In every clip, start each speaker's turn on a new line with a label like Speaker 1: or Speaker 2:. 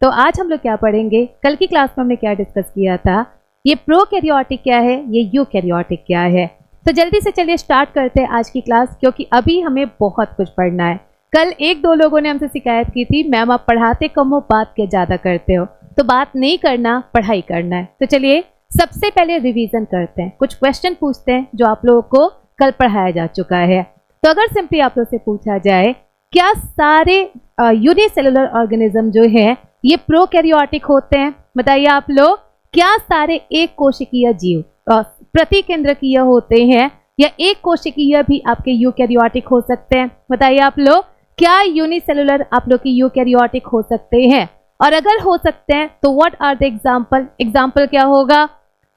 Speaker 1: तो आज हम लोग क्या पढ़ेंगे, कल की क्लास में हमने क्या डिस्कस किया था, ये प्रोकैरियोटिक क्या है, ये यूकैरियोटिक क्या है। तो जल्दी से चलिए स्टार्ट करते हैं आज की क्लास, क्योंकि अभी हमें बहुत कुछ पढ़ना है। कल एक दो लोगों ने हमसे शिकायत की थी, मैम आप पढ़ाते कम हो, बात क्या ज़्यादा करते हो। तो बात नहीं करना, पढ़ाई करना है। तो चलिए सबसे पहले रिवीजन करते हैं, कुछ क्वेश्चन पूछते हैं जो आप लोगों को कल पढ़ाया जा चुका है। तो अगर सिंपली आप लोग से पूछा जाए, क्या सारे यूनिसेलुलर ऑर्गेनिज्म जो है ये प्रोकैरियोटिक होते हैं? बताइए आप लोग, क्या सारे एक कोशिकीय जीव प्रतिकेंद्रकीय होते हैं, या एक कोशिकीय भी आपके यूकैरियोटिक हो सकते हैं? बताइए आप लोग, क्या यूनिसेलुलर आप लोग की यूकैरियोटिक हो सकते हैं? और अगर हो सकते हैं तो what are the example? Example क्या होगा?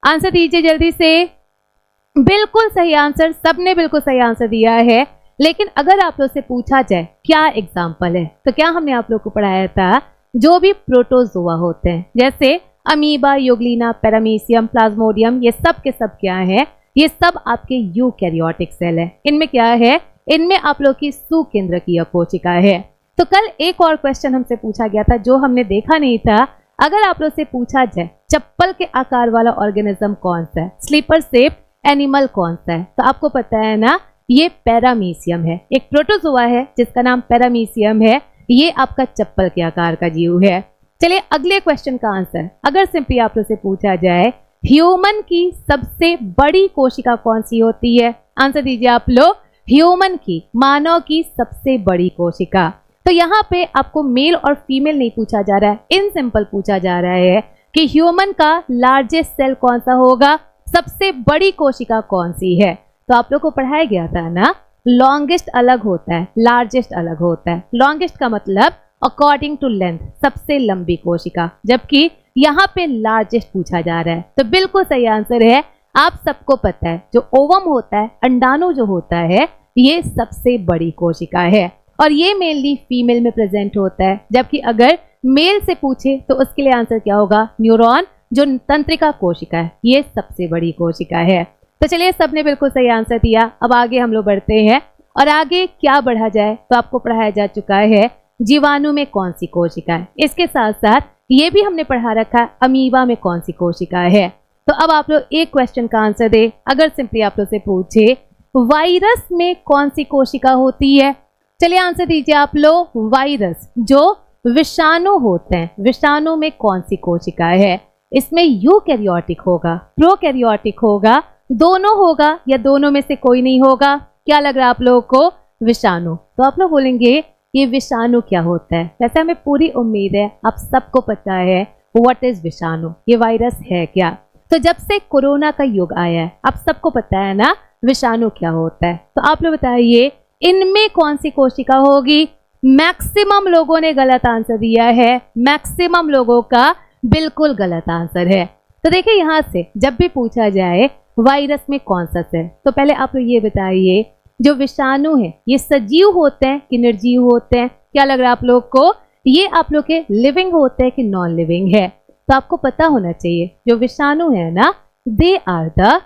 Speaker 1: आंसर दीजिए जल्दी से। बिल्कुल सही आंसर, सबने बिल्कुल सही आंसर दिया है। लेकिन अगर आप लोग से पूछा जाए क्या एग्जाम्पल है, तो क्या हमने आप लोग को पढ़ाया था, जो भी प्रोटोजोआ होते हैं जैसे अमीबा, यूग्लिना, पैरामीशियम, प्लाज्मोडियम, ये सब के सब क्या है, ये सब आपके यूकैरियोटिक सेल है। इनमें क्या है, इनमें आप लोग की सुकेंद्रकीय कोशिका है। तो कल एक और क्वेश्चन हमसे पूछा गया था जो हमने देखा नहीं था। अगर आप लोग से पूछा जाए चप्पल के आकार वाला ऑर्गेनिज्म कौन सा है, स्लीपर शेप एनिमल कौन सा है, तो आपको पता है ना, ये पैरामीशियम है। एक प्रोटोजोआ है जिसका नाम पैरामीशियम है, ये आपका चप्पल के आकार का जीव है। चलिए अगले क्वेश्चन का आंसर, अगर सिंपली आप लोग से पूछा जाए ह्यूमन की सबसे बड़ी कोशिका कौन सी होती है? आंसर दीजिए आप लोग। ह्यूमन की, मानव की सबसे बड़ी कोशिका। तो यहाँ पे आपको मेल और फीमेल नहीं पूछा जा रहा है, इन सिंपल पूछा जा रहा है कि ह्यूमन का लार्जेस्ट सेल कौन सा होगा, सबसे बड़ी कोशिका कौन सी है। तो आप लोग को पढ़ाया गया था ना, लॉन्गेस्ट अलग होता है, लार्जेस्ट अलग होता है। लॉन्गेस्ट का मतलब अकॉर्डिंग टू लेंथ, सबसे लंबी कोशिका, जबकि यहाँ पे लार्जेस्ट पूछा जा रहा है। तो बिल्कुल सही आंसर है। आप सबको पता है जो ओवम होता है, अंडाणु जो होता है, ये सबसे बड़ी कोशिका है और ये मेनली फीमेल में प्रेजेंट होता है। जबकि अगर मेल से पूछे तो उसके लिए आंसर क्या होगा, न्यूरॉन, जो तंत्रिका कोशिका है, ये सबसे बड़ी कोशिका है। तो चलिए सबने बिल्कुल सही आंसर दिया। अब आगे हम लोग बढ़ते हैं, और आगे क्या बढ़ा जाए, तो आपको पढ़ाया जा चुका है जीवाणु में कौन सी कोशिका है। इसके साथ साथ ये भी हमने पढ़ा रखा है अमीबा में कौन सी कोशिका है। तो अब आप लोग एक क्वेश्चन का आंसर दे। अगर सिंपली आप लोग से पूछे वायरस में कौन सी कोशिका होती है, चलिए आंसर दीजिए आप लोग। वायरस जो विषाणु होते हैं, विषाणु में कौन सी कोशिका है? इसमें यूकैरियोटिक होगा, प्रोकैरियोटिक होगा, दोनों होगा, या दोनों में से कोई नहीं होगा? क्या लग रहा है आप लोगों को? विषाणु। तो आप लोग बोलेंगे ये विषाणु क्या होता है? वैसे हमें पूरी उम्मीद है आप सबको पता है व्हाट इज विषाणु, ये वायरस है क्या। तो जब से कोरोना का युग आया है, आप सबको पता है ना विषाणु क्या होता है। तो आप लोग बताइए इनमें कौन सी कोशिका होगी? मैक्सिमम लोगों ने गलत आंसर दिया है, मैक्सिमम लोगों का बिल्कुल गलत आंसर है। तो देखिए यहाँ से जब भी पूछा जाए वायरस में कौन सा सेल, तो पहले आप लोग ये बताइए, जो विषाणु है ये सजीव होते हैं कि निर्जीव होते हैं? क्या लग रहा है आप लोग को? ये आप लोग के लिविंग होते हैं कि नॉन लिविंग है? तो आपको पता होना चाहिए जो विषाणु है ना, they are the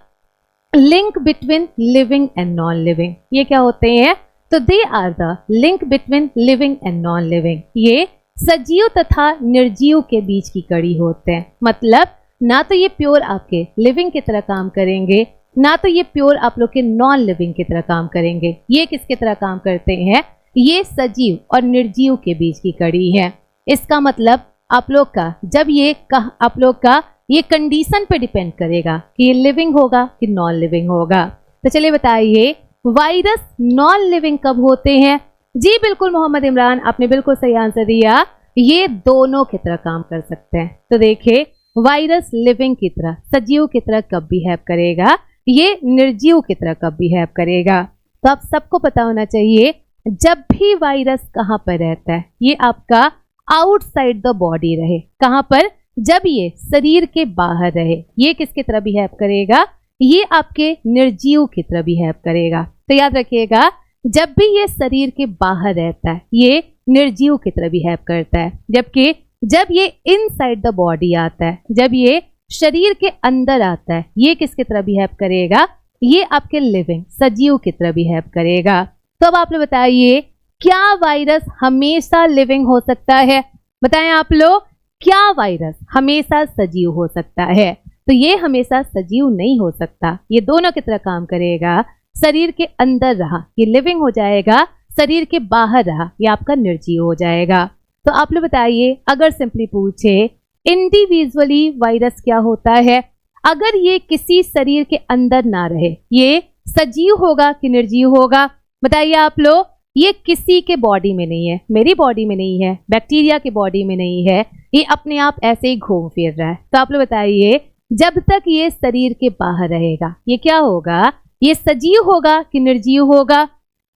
Speaker 1: link between living and non living. ये क्या होते हैं? तो they are the link between living and non living. ये सजीव तथा निर्जीव के बीच की कड़ी होते हैं। मतलब ना तो ये प्योर आपके लिविंग की तरह काम करेंगे, ना तो ये प्योर आप लोग के नॉन लिविंग की तरह काम करेंगे। ये किसकी तरह काम करते हैं? ये सजीव और निर्जीव के बीच की कड़ी है। इसका मतलब आप लोग का जब ये आप लोग का ये कंडीशन पे डिपेंड करेगा कि ये लिविंग होगा कि नॉन लिविंग होगा। तो चलिए बताइए वायरस नॉन लिविंग कब होते हैं? जी बिल्कुल मोहम्मद इमरान, आपने बिल्कुल सही आंसर दिया। ये दोनों की तरह काम कर सकते हैं। तो देखिए वायरस लिविंग की तरह, सजीव की तरह कब बिहेव करेगा, ये निर्जीव की तरह कब बिहेव करेगा। तो आप सबको पता होना चाहिए जब भी वायरस कहाँ पर रहता है, ये आपका आउटसाइड द बॉडी रहे। कहाँ पर? जब ये शरीर के बाहर रहे। ये किसकी तरह बिहेव करेगा? ये आपके निर्जीव की तरह बिहेव करेगा। तो याद रखिएगा जब भी ये शरीर के बाहर रहता है ये निर्जीव की तरह बिहेव करता है, जबकि जब ये इनसाइड द बॉडी आता है, जब ये शरीर के अंदर आता है, ये किसकी तरह बिहेव करेगा? ये आपके लिविंग सजीव की तरह बिहेव करेगा। तो अब आप लोग बताइए क्या वायरस हमेशा लिविंग हो सकता है? बताएं आप लोग, क्या वायरस हमेशा सजीव हो सकता है? तो ये हमेशा सजीव नहीं हो सकता, ये दोनों की तरह काम करेगा। शरीर के अंदर रहा ये लिविंग हो जाएगा, शरीर के बाहर रहा ये आपका निर्जीव हो जाएगा। तो आप लोग बताइए, अगर सिंपली पूछे इंडिविजुअली वायरस क्या होता है, अगर ये किसी शरीर के अंदर ना रहे ये सजीव होगा कि निर्जीव होगा? बताइए आप लोग। ये किसी के बॉडी में नहीं है, मेरी बॉडी में नहीं है, बैक्टीरिया की बॉडी में नहीं है, ये अपने आप ऐसे ही घूम फिर रहा है। तो आप लोग बताइए, जब तक ये शरीर के बाहर रहेगा ये क्या होगा? ये सजीव होगा कि निर्जीव होगा?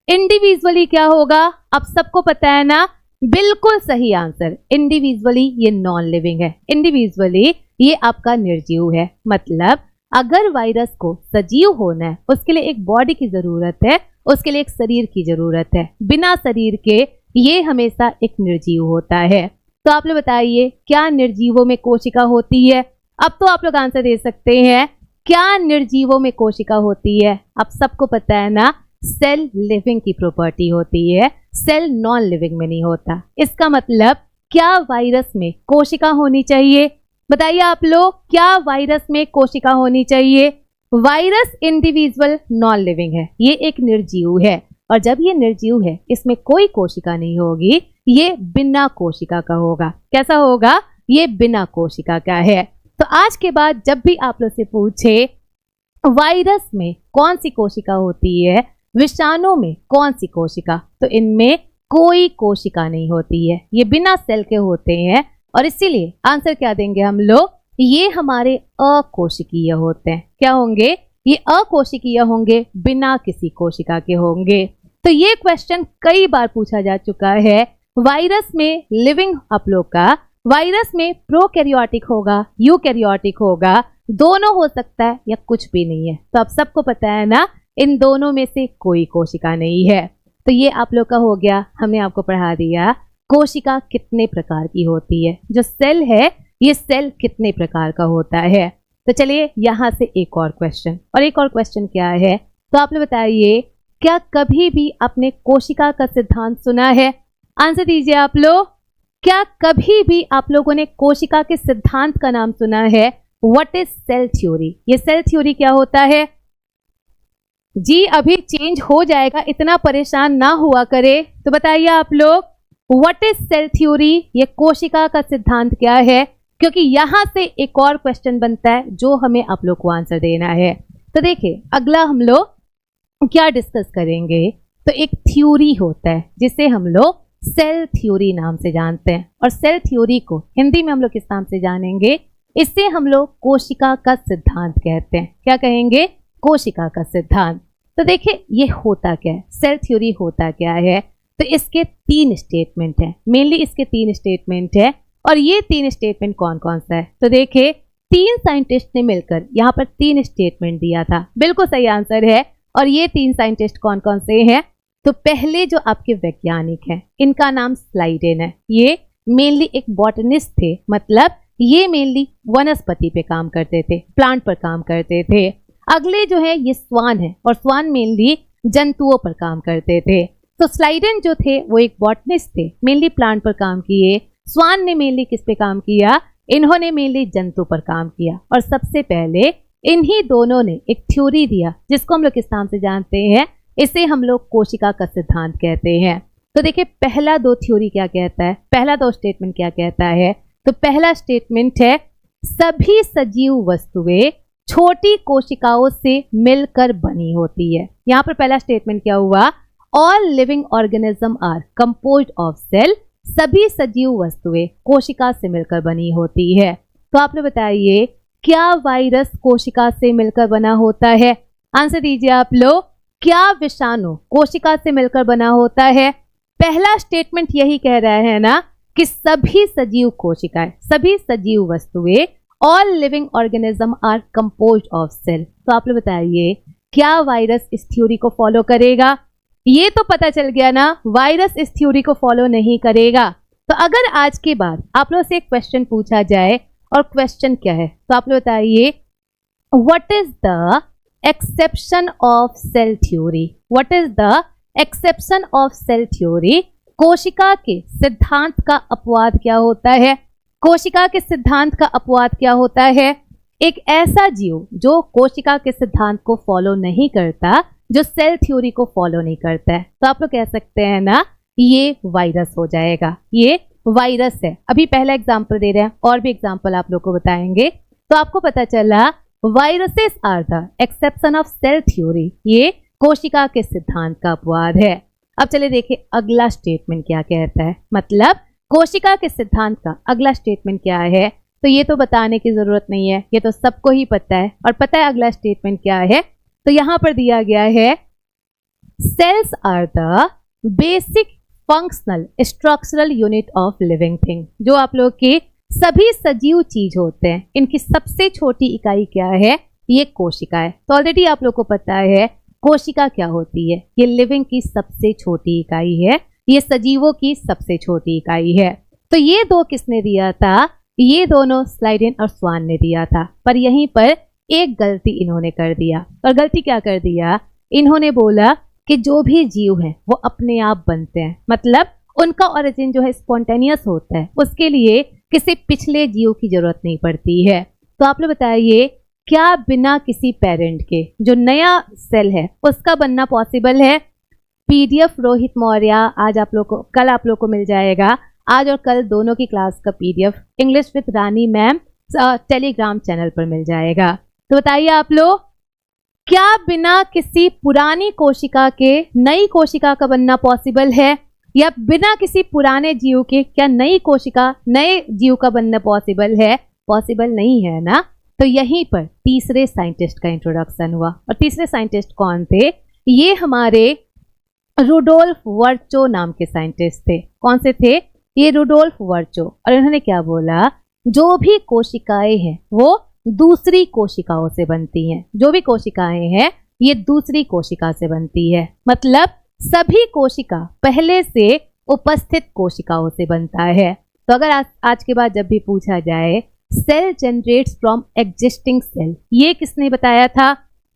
Speaker 1: इंडिविजुअली क्या होगा? अब सबको पता है ना, बिल्कुल सही आंसर। इंडिविजुअली ये नॉन लिविंग है, इंडिविजुअली ये आपका निर्जीव है। मतलब अगर वायरस को सजीव होना है उसके लिए एक बॉडी की जरूरत है, उसके लिए एक शरीर की जरूरत है। बिना शरीर के ये हमेशा एक निर्जीव होता है। तो आप लोग बताइए, क्या निर्जीवों में कोशिका होती है? अब तो आप लोग आंसर दे सकते हैं, क्या निर्जीवों में कोशिका होती है? अब सबको पता है ना, सेल लिविंग की प्रॉपर्टी होती है, सेल नॉन लिविंग में नहीं होता। इसका मतलब क्या वायरस में कोशिका होनी चाहिए? बताइए आप लोग, क्या वायरस में कोशिका होनी चाहिए? वायरस इंडिविजुअल नॉन लिविंग है, ये एक निर्जीव है, और जब ये निर्जीव है इसमें कोई कोशिका नहीं होगी, ये बिना कोशिका का होगा। कैसा होगा? ये बिना कोशिका का है। तो आज के बाद जब भी आप लोग से पूछे वायरस में कौन सी कोशिका होती है, विषाणु में कौन सी कोशिका, तो इनमें कोई कोशिका नहीं होती है, ये बिना सेल के होते हैं। और इसीलिए आंसर क्या देंगे हम लोग? ये हमारे अकोशिकीय होते हैं। क्या होंगे? ये अकोशिकीय होंगे, बिना किसी कोशिका के होंगे। तो ये क्वेश्चन कई बार पूछा जा चुका है। वायरस में लिविंग आप लोग का, वायरस में प्रोकैरियोटिक होगा, यूकैरियोटिक होगा, दोनों हो सकता है या कुछ भी नहीं है। तो अब सबको पता है ना, इन दोनों में से कोई कोशिका नहीं है। तो ये आप लोग का हो गया, हमने आपको पढ़ा दिया कोशिका कितने प्रकार की होती है, जो सेल है ये सेल कितने प्रकार का होता है। तो चलिए यहाँ से एक और क्वेश्चन, और एक और क्वेश्चन क्या है, तो आप लोग बताइए, क्या कभी भी आपने कोशिका का सिद्धांत सुना है? आंसर दीजिए आप लोग। क्या कभी भी आप लोगों ने कोशिका के सिद्धांत का नाम सुना है? What is cell theory? ये सेल थ्योरी क्या होता है जी? अभी चेंज हो जाएगा, इतना परेशान ना हुआ करे। तो बताइए आप लोग, व्हाट इज सेल थ्योरी? ये कोशिका का सिद्धांत क्या है? क्योंकि यहां से एक और क्वेश्चन बनता है जो हमें आप लोग को आंसर देना है। तो देखिए, अगला हम लोग क्या डिस्कस करेंगे, तो एक थ्योरी होता है जिसे हम लोग सेल थ्योरी नाम से जानते हैं, और सेल थ्योरी को हिंदी में हम लोग किस नाम से जानेंगे? इससे हम लोग कोशिका का सिद्धांत कहते हैं। क्या कहेंगे? कोशिका का सिद्धांत। तो देखिए, ये होता क्या है, सेल थ्योरी होता क्या है? तो इसके 3 स्टेटमेंट हैं, मेनली इसके 3 स्टेटमेंट है। और ये 3 स्टेटमेंट कौन कौन सा है? तो देखिए, 3 साइंटिस्ट ने मिलकर यहाँ पर 3 स्टेटमेंट दिया था, बिल्कुल सही आंसर है। और ये 3 साइंटिस्ट कौन कौन से हैं? तो पहले जो आपके वैज्ञानिक हैं, इनका नाम स्लाइडेन है। ये मेनली एक बॉटनिस्ट थे, मतलब ये मेनली वनस्पति पे काम करते थे, प्लांट पर काम करते थे। अगले जो है ये स्वान है, और स्वान मेनली जंतुओं पर काम करते थे। तो स्लाइडेन जो थे वो एक बॉटनिस्ट थे, मेनली प्लांट पर काम किए। स्वान ने मेनली किस पे काम किया? इन्होंने मेनली जंतु पर काम किया। और सबसे पहले इन्हीं दोनों ने एक थ्योरी दिया जिसको हम लोग किस नाम से जानते हैं? इसे हम लोग कोशिका का सिद्धांत कहते हैं। तो देखिए, पहला 2 थ्योरी क्या कहता है, पहला 2 स्टेटमेंट क्या कहता है? तो पहला स्टेटमेंट है, सभी सजीव वस्तुएं छोटी कोशिकाओं से मिलकर बनी होती है। यहाँ पर पहला स्टेटमेंट क्या हुआ? All living organism are composed of cell. सभी सजीव वस्तुएं कोशिका से मिलकर बनी होती है। तो आप लोग बताइए, क्या वायरस कोशिका से मिलकर बना होता है? आंसर दीजिए आप लोग। क्या विषाणु कोशिका से मिलकर बना होता है? पहला स्टेटमेंट यही कह रहा है ना कि सभी सजीव कोशिकाएं, सभी सजीव वस्तुएं, all living organism are composed of cell. तो आप लोग बताइए, क्या वायरस इस थ्योरी को फॉलो करेगा? ये तो पता चल गया ना, वायरस इस थ्योरी को फॉलो नहीं करेगा। तो अगर आज के बाद आप लोग से एक क्वेश्चन पूछा जाए, और क्वेश्चन क्या है, तो आप लोग बताइए, what is the exception of cell theory? What is the exception of cell theory? कोशिका के सिद्धांत का अपवाद क्या होता है? कोशिका के सिद्धांत का अपवाद क्या होता है? एक ऐसा जीव जो कोशिका के सिद्धांत को फॉलो नहीं करता, जो सेल थ्योरी को फॉलो नहीं करता है, तो आप लोग कह सकते हैं ना, ये वायरस हो जाएगा, ये वायरस है। अभी पहला एग्जाम्पल दे रहे हैं, और भी एग्जाम्पल आप लोग को बताएंगे, तो आपको पता चला viruses are the exception of cell theory, ये कोशिका के सिद्धांत का अपवाद है। अब चले देखिए अगला स्टेटमेंट क्या कहता है, मतलब कोशिका के सिद्धांत का अगला स्टेटमेंट क्या है। तो ये तो बताने की जरूरत नहीं है, ये तो सबको ही पता है, और पता है अगला स्टेटमेंट क्या है। तो यहां पर दिया गया है cells are the basic functional structural unit of living thing. जो आप लोग के सभी सजीव चीज होते हैं, इनकी सबसे छोटी इकाई क्या है? ये कोशिका है। तो ऑलरेडी आप लोग को पता है कोशिका क्या होती है, ये लिविंग की सबसे छोटी इकाई है, ये सजीवों की सबसे छोटी इकाई है। तो ये दो किसने दिया था? ये दोनों स्लाइडेन और स्वान ने दिया था। पर यहीं पर एक गलती इन्होंने कर दिया। और गलती क्या कर दिया? इन्होंने बोला कि जो भी जीव हैं वो अपने आप बनते हैं, मतलब उनका ओरिजिन जो है स्पॉन्टेनियस होता है, उसके लिए किसी पिछले जीव की जरूरत नहीं पड़ती है। तो आप लोग बताइए, क्या बिना किसी पेरेंट के जो नया सेल है उसका बनना पॉसिबल है? पीडीएफ रोहित मौर्य आज आप लोग को, कल आप लोग को मिल जाएगा। आज और कल दोनों की क्लास का PDF English with Rani ma'am Telegram channel पर मिल जाएगा। तो बताइए आप लोग, क्या बिना किसी पुरानी कोशिका के नई कोशिका का बनना पॉसिबल है? या बिना किसी पुराने जीव के क्या नई कोशिका नए जीव का बनना पॉसिबल है? पॉसिबल नहीं है ना। तो यहीं पर तीसरे साइंटिस्ट का इंट्रोडक्शन हुआ। और तीसरे साइंटिस्ट कौन थे? ये हमारे रुडोल्फ वर्चो नाम के साइंटिस्ट थे। कौन से थे? ये रुडोल्फ वर्चो। और इन्होंने क्या बोला? जो भी कोशिकाएं हैं वो दूसरी कोशिकाओं से बनती हैं। जो भी कोशिकाएं हैं ये दूसरी कोशिका से बनती है, मतलब सभी कोशिका पहले से उपस्थित कोशिकाओं से बनता है। तो अगर आज के बाद जब भी पूछा जाए cell generates from existing cell, ये किसने बताया था?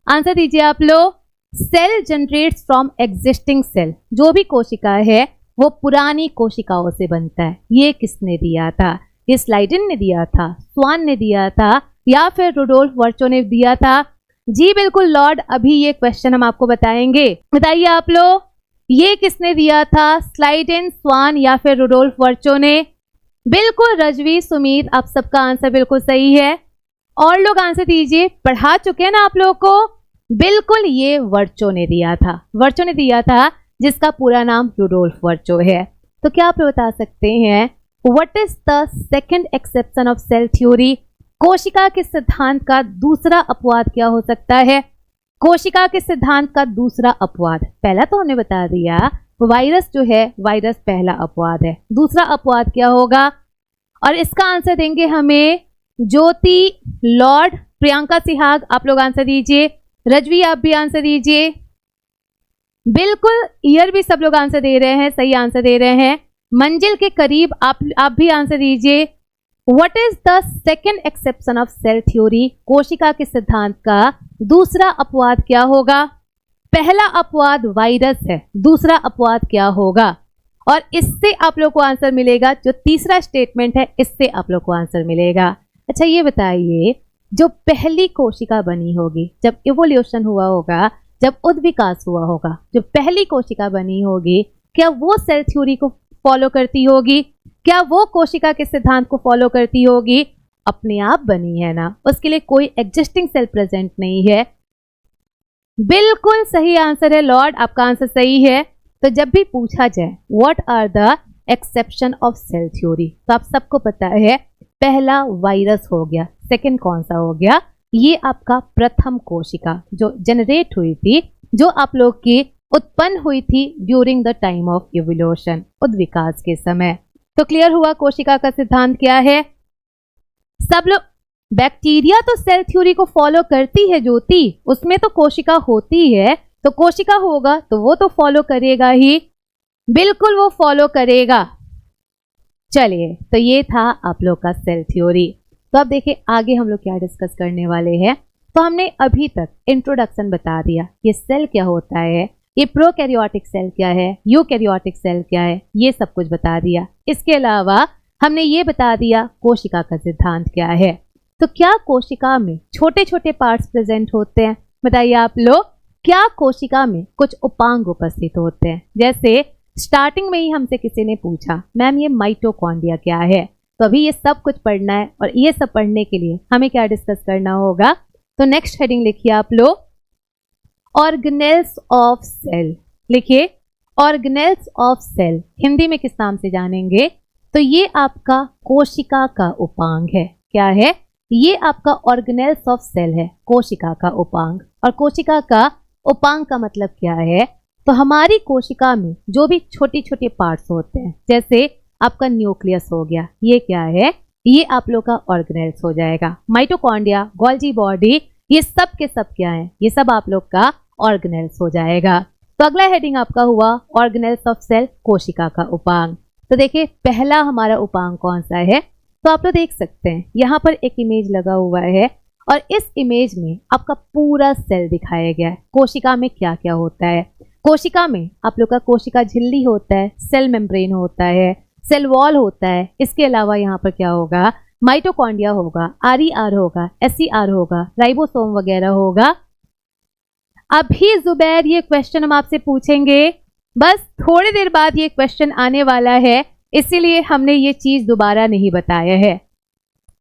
Speaker 1: आंसर दीजिए आप लोग। Cell generates from existing cell, जो भी कोशिका है वो पुरानी कोशिकाओं से बनता है। ये किसने दिया था? ये स्लाइडेन ने दिया था, स्वान ने दिया था, या फिर रुडोल्फ वर्चो ने दिया था? जी बिल्कुल लॉर्ड, अभी ये क्वेश्चन हम आपको बताएंगे। बताइए आप लोग, ये किसने दिया था? स्लाइडेन, स्वान या फिर रुडोल्फ वर्चो ने? बिल्कुल रजवी, सुमीत, आप सबका आंसर बिल्कुल सही है। और लोग आंसर दीजिए, पढ़ा चुके हैं ना आप लोगों को? बिल्कुल ये वर्चो ने दिया था, वर्चो ने दिया था, जिसका पूरा नाम रुडोल्फ वर्चो है। तो क्या आप बता सकते हैं what is the second exception of cell theory? कोशिका के सिद्धांत का दूसरा अपवाद क्या हो सकता है? कोशिका के सिद्धांत का दूसरा अपवाद, पहला तो हमने बता दिया वायरस जो है, वायरस पहला अपवाद है। दूसरा अपवाद क्या होगा? और इसका आंसर देंगे हमें ज्योति, लॉर्ड, प्रियंका सिहाग, आप लोग आंसर दीजिए। रजवी आप भी आंसर दीजिए। बिल्कुल ईयर भी सब लोग आंसर दे रहे हैं, सही आंसर दे रहे हैं। मंजिल के करीब आप भी आंसर दीजिए। What is the second exception of cell theory? कोशिका के सिद्धांत का दूसरा अपवाद क्या होगा? पहला अपवाद वायरस है, दूसरा अपवाद क्या होगा? और इससे आप लोग को आंसर मिलेगा, जो तीसरा स्टेटमेंट है इससे आप लोग को आंसर मिलेगा। अच्छा ये बताइए, जो पहली कोशिका बनी होगी, जब इवोल्यूशन हुआ होगा, जब उद्विकास हुआ होगा, जो पहली कोशिका बनी होगी, क्या वो सेल थ्योरी को फॉलो करती होगी? क्या वो कोशिका के सिद्धांत को फॉलो करती होगी? अपने आप बनी है ना, उसके लिए कोई एग्जिस्टिंग सेल प्रेजेंट नहीं है। बिल्कुल सही आंसर है लॉर्ड, आपका आंसर सही है। तो जब भी पूछा जाए what are the exception of cell theory, तो आप सबको पता है पहला वायरस हो गया, सेकंड कौन सा हो गया? ये आपका प्रथम कोशिका जो जनरेट हुई थी, जो आप लोग की उत्पन्न हुई थी during the time of evolution, उद्विकास के समय। तो क्लियर हुआ कोशिका का सिद्धांत क्या है? सब लोग, बैक्टीरिया तो सेल थ्योरी को फॉलो करती है ज्योति, उसमें तो कोशिका होती है, तो कोशिका होगा तो वो तो फॉलो करेगा ही, बिल्कुल वो फॉलो करेगा। चलिए, तो ये था आप लोग का सेल थ्योरी। तो अब देखिए आगे हम लोग क्या डिस्कस करने वाले हैं। तो हमने अभी तक इंट्रोडक्शन बता दिया, ये सेल क्या होता है, ये प्रोकैरियोटिक सेल क्या है, यूकैरियोटिक सेल क्या है, ये सब कुछ बता दिया। इसके अलावा हमने ये बता दिया कोशिका का सिद्धांत क्या है। तो क्या कोशिका में छोटे छोटे पार्ट्स प्रेजेंट होते हैं? बताइए आप लोग, क्या कोशिका में कुछ उपांग उपस्थित होते हैं? जैसे स्टार्टिंग में ही हमसे किसी ने पूछा मैम ये माइटोकॉन्ड्रिया क्या है, तो अभी ये सब कुछ पढ़ना है और ये सब पढ़ने के लिए हमें क्या डिस्कस करना होगा? तो नेक्स्ट हेडिंग लिखिए आप लोग, ऑर्गेनेल्स ऑफ सेल। लिखिए ऑर्गेनेल्स ऑफ सेल, हिंदी में किस नाम से जानेंगे? तो ये आपका कोशिका का उपांग है। क्या है? ये आपका ऑर्गेनेल्स ऑफ सेल है, कोशिका का उपांग। और कोशिका का उपांग का मतलब क्या है? तो हमारी कोशिका में जो भी छोटे छोटे पार्ट्स होते हैं, जैसे आपका न्यूक्लियस हो गया, ये क्या है? ये आप लोग का ऑर्गेनेल्स हो जाएगा। माइटोकॉन्ड्रिया, गोल्जी बॉडी, ये सब के सब क्या है? ये सब आप लोग का ऑर्गेनेल्स हो जाएगा। तो अगला हेडिंग आपका हुआ ऑर्गेनेल्स ऑफ सेल, कोशिका का उपांग। तो देखिए पहला हमारा उपांग कौन सा है? तो आप लोग देख सकते हैं यहाँ पर एक इमेज लगा हुआ है और इस इमेज में आपका पूरा सेल दिखाया गया है। कोशिका में क्या क्या होता है? कोशिका में आप लोग का कोशिका झिल्ली होता है, सेल मेम्ब्रेन होता है, सेल वॉल होता है। इसके अलावा यहाँ पर क्या होगा? माइटोकॉन्ड्रिया होगा, आरईआर होगा, एसईआर होगा, राइबोसोम वगैरह होगा। अभी जुबैर ये क्वेश्चन हम आपसे पूछेंगे, बस थोड़ी देर बाद ये क्वेश्चन आने वाला है, इसीलिए हमने ये चीज दोबारा नहीं बताया है।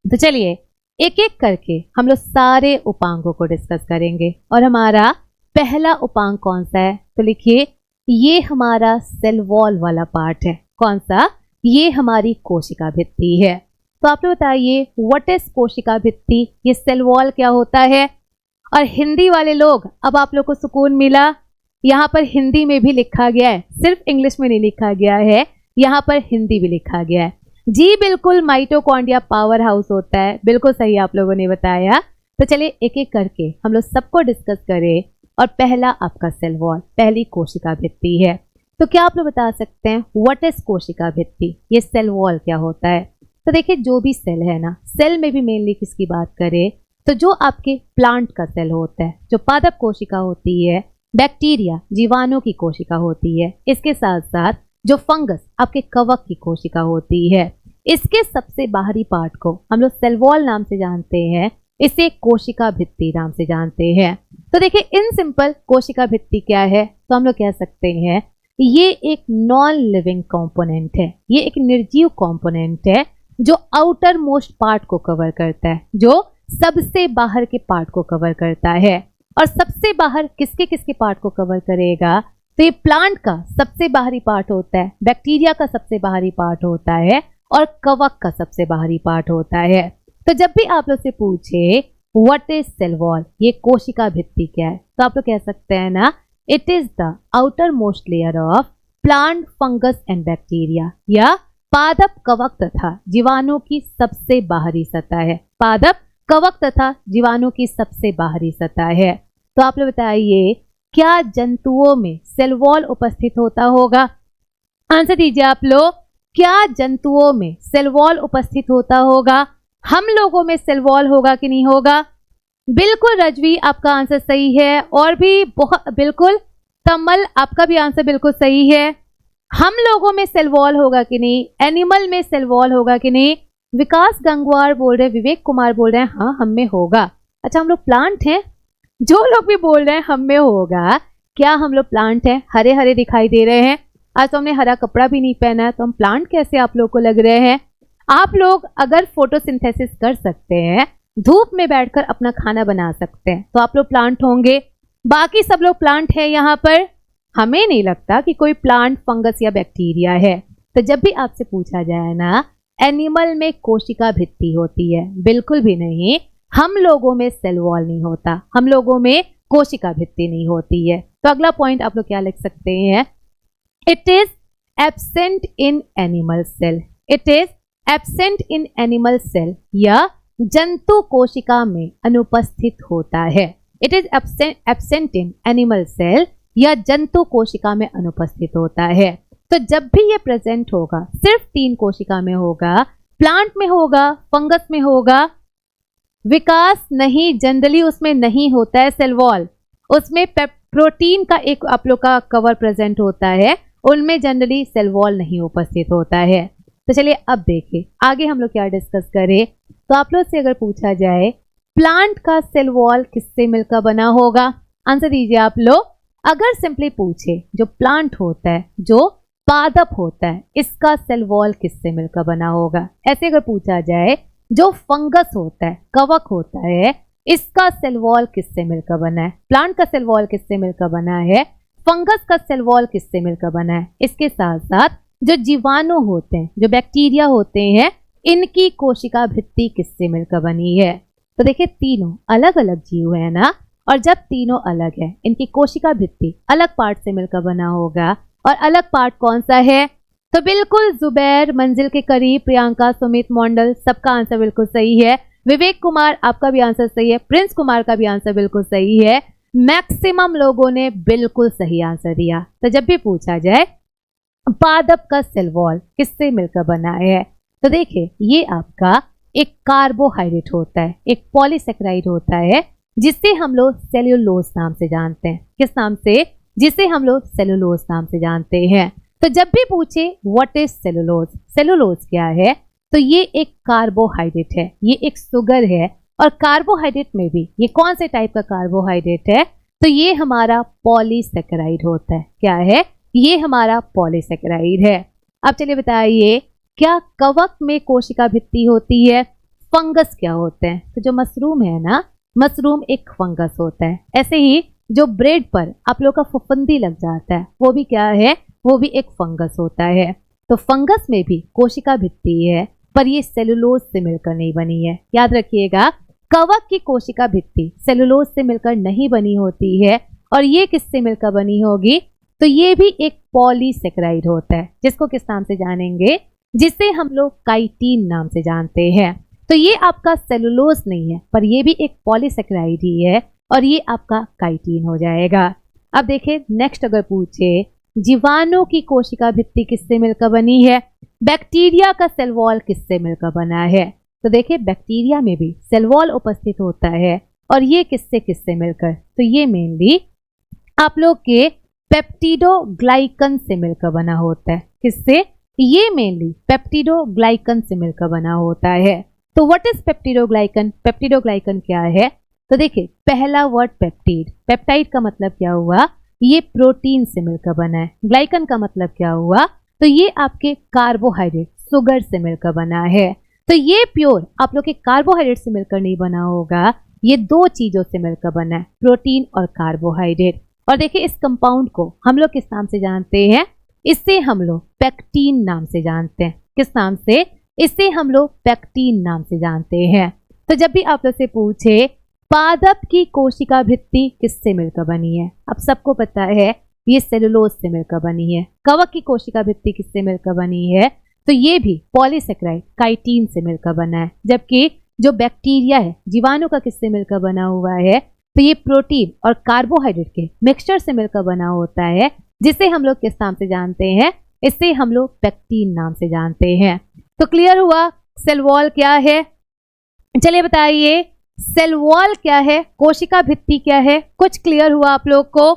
Speaker 1: तो चलिए एक एक करके हम लोग सारे उपांगों को डिस्कस करेंगे। और हमारा पहला उपांग कौन सा है? तो लिखिए ये हमारा सेल वॉल वाला पार्ट है। कौन सा? ये हमारी कोशिका भित्ति है। तो आप लोग बताइए व्हाट इज कोशिका भित्ति? ये सेल वॉल क्या होता है? और हिंदी वाले लोग, अब आप लोग को सुकून मिला, यहाँ पर हिंदी में भी लिखा गया है, सिर्फ इंग्लिश में नहीं लिखा गया है, यहाँ पर हिंदी भी लिखा गया है। जी बिल्कुल, माइटोकॉन्ड्रिया पावर हाउस होता है, बिल्कुल सही आप लोगों ने बताया। तो चलिए एक एक करके हम लोग सबको डिस्कस करें। और पहला आपका सेल वॉल, पहली कोशिका भित्ति है। तो क्या आप लोग बता सकते हैं व्हाट इज कोशिका भित्ति? ये सेल वॉल क्या होता है? तो देखिए जो भी सेल है ना, सेल में भी मेनली किसकी बात करें तो जो आपके प्लांट का सेल होता है, जो पादप कोशिका होती है, बैक्टीरिया जीवाणु की कोशिका होती है, इसके साथ साथ जो फंगस आपके कवक की कोशिका होती है, इसके सबसे बाहरी पार्ट को हम लोग सेल वॉल नाम से जानते हैं, इसे कोशिका भित्ति नाम से जानते हैं। तो देखिए इन सिंपल कोशिका भित्ति क्या है? तो हम लोग कह सकते हैं ये एक नॉन लिविंग कंपोनेंट है, ये एक निर्जीव कंपोनेंट है जो आउटर मोस्ट पार्ट को कवर करता है, जो सबसे बाहर के पार्ट को कवर करता है। और सबसे बाहर किसके किसके पार्ट को कवर करेगा? तो ये प्लांट का सबसे बाहरी पार्ट होता है, बैक्टीरिया का सबसे बाहरी पार्ट होता है और कवक का सबसे बाहरी पार्ट होता है। तो जब भी आप लोग से पूछे व्हाट इज सेल वॉल, ये कोशिका भित्ति क्या है, तो आप लोग कह सकते हैं ना it is the outer most layer of plant fungus and bacteria, या पादप कवक तथा जीवाणु की सबसे बाहरी सतह है। पादप कवक तथा जीवाणु की सबसे बाहरी सतह है। तो आप लोग बताइए क्या जंतुओं में सेल वॉल उपस्थित होता होगा? आंसर दीजिए आप लोग, क्या जंतुओं में सेल वॉल उपस्थित होता होगा? हम लोगों में सेल वॉल होगा कि नहीं होगा? बिल्कुल रजवी, आपका आंसर सही है। और भी बहुत बिल्कुल, तमल आपका भी आंसर बिल्कुल सही है। हम लोगों में सेल वॉल होगा कि नहीं? एनिमल में सेल वॉल होगा कि नहीं? विकास गंगवार बोल रहे, विवेक कुमार बोल रहे हैं हाँ हम में होगा। अच्छा हम लोग प्लांट हैं, जो लोग भी बोल रहे हैं हम में होगा, क्या हम लोग प्लांट हैं? हरे हरे दिखाई दे रहे हैं। आज तो हमने हरा कपड़ा भी नहीं पहना है, तो हम प्लांट कैसे आप लोग को लग रहे हैं? आप लोग अगर फोटोसिंथेसिस कर सकते हैं, धूप में बैठकर अपना खाना बना सकते हैं, तो आप लोग प्लांट होंगे। बाकी सब लोग प्लांट है यहाँ पर, हमें नहीं लगता कि कोई प्लांट फंगस या बैक्टीरिया है। तो जब भी आपसे पूछा जाए ना एनिमल में कोशिका भित्ति होती है, बिल्कुल भी नहीं। हम लोगों में सेल वॉल नहीं होता, हम लोगों में कोशिका भित्ति नहीं होती है। तो अगला पॉइंट आप लोग क्या लिख सकते हैं? It is absent in animal cell. It is absent in animal cell या जंतु कोशिका में अनुपस्थित होता है। It is absent in animal cell या जंतु कोशिका में अनुपस्थित होता है। तो जब भी ये प्रेजेंट होगा सिर्फ 3 कोशिका में होगा, प्लांट में होगा, फंगस में होगा। विकास नहीं, जनरली उसमें नहीं होता है सेल वॉल, उसमें प्रोटीन का एक आप लोग का कवर प्रेजेंट होता है, उनमें जनरली सेल वॉल नहीं उपस्थित होता है। तो चलिए अब देखिए आगे हम लोग क्या डिस्कस करें। तो आप लोग से अगर पूछा जाए प्लांट का सेल वॉल किससे मिलकर बना होगा, आंसर दीजिए आप लोग। अगर सिंपली पूछे जो प्लांट होता है, जो पादप होता है, इसका सेल वॉल किससे मिलकर बना होगा। ऐसे अगर पूछा जाए जो फंगस होता है, कवक होता है, इसका सेल वॉल किससे मिलकर बना है। प्लांट का सेल वॉल किससे मिलकर बना है, फंगस का सेल वॉल किससे मिलकर बना है। इसके साथ साथ जो जीवाणु होते हैं, जो बैक्टीरिया होते हैं, इनकी कोशिका भित्ति किससे मिलकर बनी है। तो देखिए तीनों अलग अलग जीव है ना, और जब तीनों अलग है इनकी कोशिका भित्ति अलग पार्ट से मिलकर बना होगा। और अलग पार्ट कौन सा है, तो बिल्कुल जुबैर मंजिल के करीब, प्रियंका, सुमित, मंडल, सबका आंसर बिल्कुल सही है। विवेक कुमार आपका भी आंसर सही है, प्रिंस कुमार का भी आंसर बिल्कुल सही है। मैक्सिमम लोगों ने बिल्कुल सही आंसर दिया। तो जब भी पूछा जाए पादप का सेल वॉल किससे मिलकर बना है, तो देखिए ये आपका एक कार्बोहाइड्रेट होता है, एक पॉलीसेकेराइड होता है, जिसे हम लोग सेल्यूलोज नाम से जानते हैं। किस नाम से, जिसे हम लोग सेल्यूलोज नाम से जानते हैं। तो जब भी पूछे व्हाट इज सेल्यूलोज, सेल्यूलोज क्या है, तो ये एक कार्बोहाइड्रेट है, ये एक शुगर है। और कार्बोहाइड्रेट में भी ये कौन से टाइप का कार्बोहाइड्रेट है, तो ये हमारा पॉलीसेकेराइड होता है। क्या है, ये हमारा पॉलीसेकेराइड है। अब चलिए बताइए क्या कवक में कोशिका भित्ति होती है, फंगस क्या होते हैं। तो जो मशरूम है ना, मशरूम एक फंगस होता है। ऐसे ही जो ब्रेड पर आप लोग का फफूंदी लग जाता है, वो भी क्या है, वो भी एक फंगस होता है। तो फंगस में भी कोशिका भित्ति है, पर ये सेलुलोज से मिलकर नहीं बनी है। याद रखिएगा कवक की कोशिका भित्ति सेलुलोज से मिलकर नहीं बनी होती है। और ये किससे मिलकर बनी होगी, तो ये भी एक पॉलीसेकेराइड होता है, जिसको किस नाम से जानेंगे, जिसे हम लोग काइटिन नाम से जानते हैं। तो ये आपका सेलुलोज नहीं है, पर ये भी एक पॉलीसेकेराइड ही है, और ये आपका काइटिन हो जाएगा। अब देखिए नेक्स्ट अगर पूछे जीवाणु की कोशिका भित्ति किससे मिलकर बनी है, बैक्टीरिया का सेल वॉल किससे मिलकर बना है। तो देखिए बैक्टीरिया में भी सेल वॉल उपस्थित होता है, और ये किससे किससे मिलकर, तो ये मेनली आप लोग के पेप्टिडोग्लाइकन से मिलकर बना होता है। किससे, ये मेनली पेप्टिडोग्लाइकन से मिलकर बना होता है। तो व्हाट इज पेप्टिडोग्लाइकन, पेप्टिडोग्लाइकन क्या है, तो देखिए पहला वर्ड पेप्टिड, पेप्टाइड का मतलब क्या हुआ, ये प्रोटीन से मिलकर बना है। ग्लाइकन का मतलब क्या हुआ, तो ये आपके कार्बोहाइड्रेट, शुगर से मिलकर बना है। तो ये प्योर आप लोग के कार्बोहाइड्रेट से मिलकर नहीं बना होगा, ये दो चीजों से मिलकर बना है, प्रोटीन और कार्बोहाइड्रेट। और देखिए इस कंपाउंड को हम लोग किस नाम से जानते हैं, इससे हम लोग पेक्टीन नाम से जानते हैं। किस नाम से, इसे हम लोग पेक्टीन नाम से जानते हैं। तो जब भी आप लोग से पूछे पादप की कोशिका भित्ति किससे मिलकर बनी है, अब सबको पता है ये सेलुलोज से मिलकर बनी है। कवक की कोशिका भित्ति किससे मिलकर बनी है, तो ये भी पॉलीसेकेराइड काइटिन से मिलकर बना है। जबकि जो बैक्टीरिया है, जीवाणु का किससे मिलकर बना हुआ है, तो ये प्रोटीन और कार्बोहाइड्रेट के मिक्सचर से मिलकर बना होता है, जिसे हम लोग किस नाम से जानते हैं, इसे हम लोग पेक्टीन नाम से जानते हैं। तो क्लियर हुआ सेल वॉल क्या है। चलिए बताइए सेल वॉल क्या है, कोशिका भित्ति क्या है, कुछ क्लियर हुआ आप लोग को।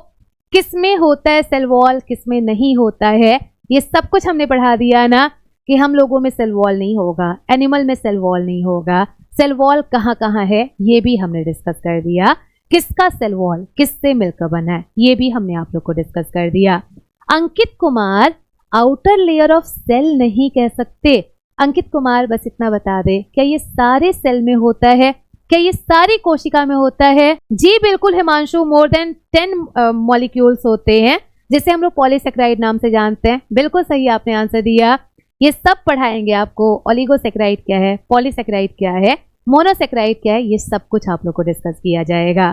Speaker 1: किसमें होता है सेल वॉल, किसमें नहीं होता है, ये सब कुछ हमने पढ़ा दिया ना, कि हम लोगों में सेल वॉल नहीं होगा, एनिमल में सेल वॉल नहीं होगा, सेल वॉल कहाँ कहाँ है ये भी हमने डिस्कस कर दिया। किसका सेल वॉल किससे मिलकर बना है, ये भी हमने आप लोग को डिस्कस कर दिया। Ankit Kumar outer layer of cell नहीं कह सकते। अंकित कुमार बस इतना बता दे, क्या ये सारे सेल में होता है, क्या ये सारी कोशिका में होता है। जी बिल्कुल हिमांशु, मोर देन 10 मॉलिक्यूल्स होते हैं, जिसे हम लोग पॉलीसेकेराइड नाम से जानते हैं। बिल्कुल सही आपने आंसर दिया। ये सब पढ़ाएंगे आपको, ओलिगोसेकेराइड क्या है, पॉलीसेकेराइड क्या है, मोनोसेकेराइड क्या है, ये सब कुछ आप लोग को डिस्कस किया जाएगा।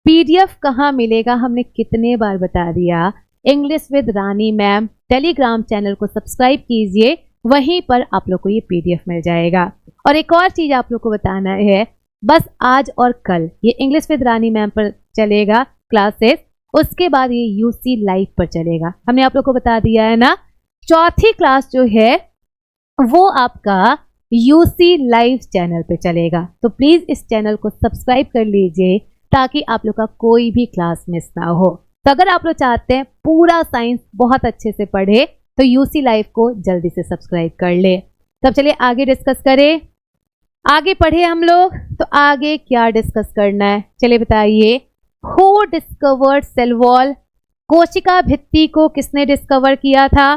Speaker 1: पीडीएफ कहाँ मिलेगा, हमने कितने बार बता दिया। English with Rani ma'am Telegram channel को सब्सक्राइब कीजिए, वहीं पर आप लोग को ये पीडीएफ मिल जाएगा। और एक और चीज आप लोग को बताना है, बस आज और कल ये इंग्लिश विद रानी मैम पर चलेगा क्लासेस, उसके बाद ये यूसी लाइव पर चलेगा। हमने आप लोग को बता दिया है ना, चौथी क्लास जो है वो आपका यूसी लाइव चैनल पे चलेगा। तो प्लीज इस चैनल को सब्सक्राइब कर लीजिए, ताकि आप लोग का कोई भी क्लास मिस ना हो। तो अगर आप लोग चाहते हैं पूरा साइंस बहुत अच्छे से पढ़े, तो यूसी लाइव को जल्दी से सब्सक्राइब कर ले। तब चलिए आगे डिस्कस करें। आगे पढ़े हम लोग, तो आगे क्या डिस्कस करना है चलिए बताइए। Who discovered cell wall? कोशिका भित्ति को किसने डिस्कवर किया था?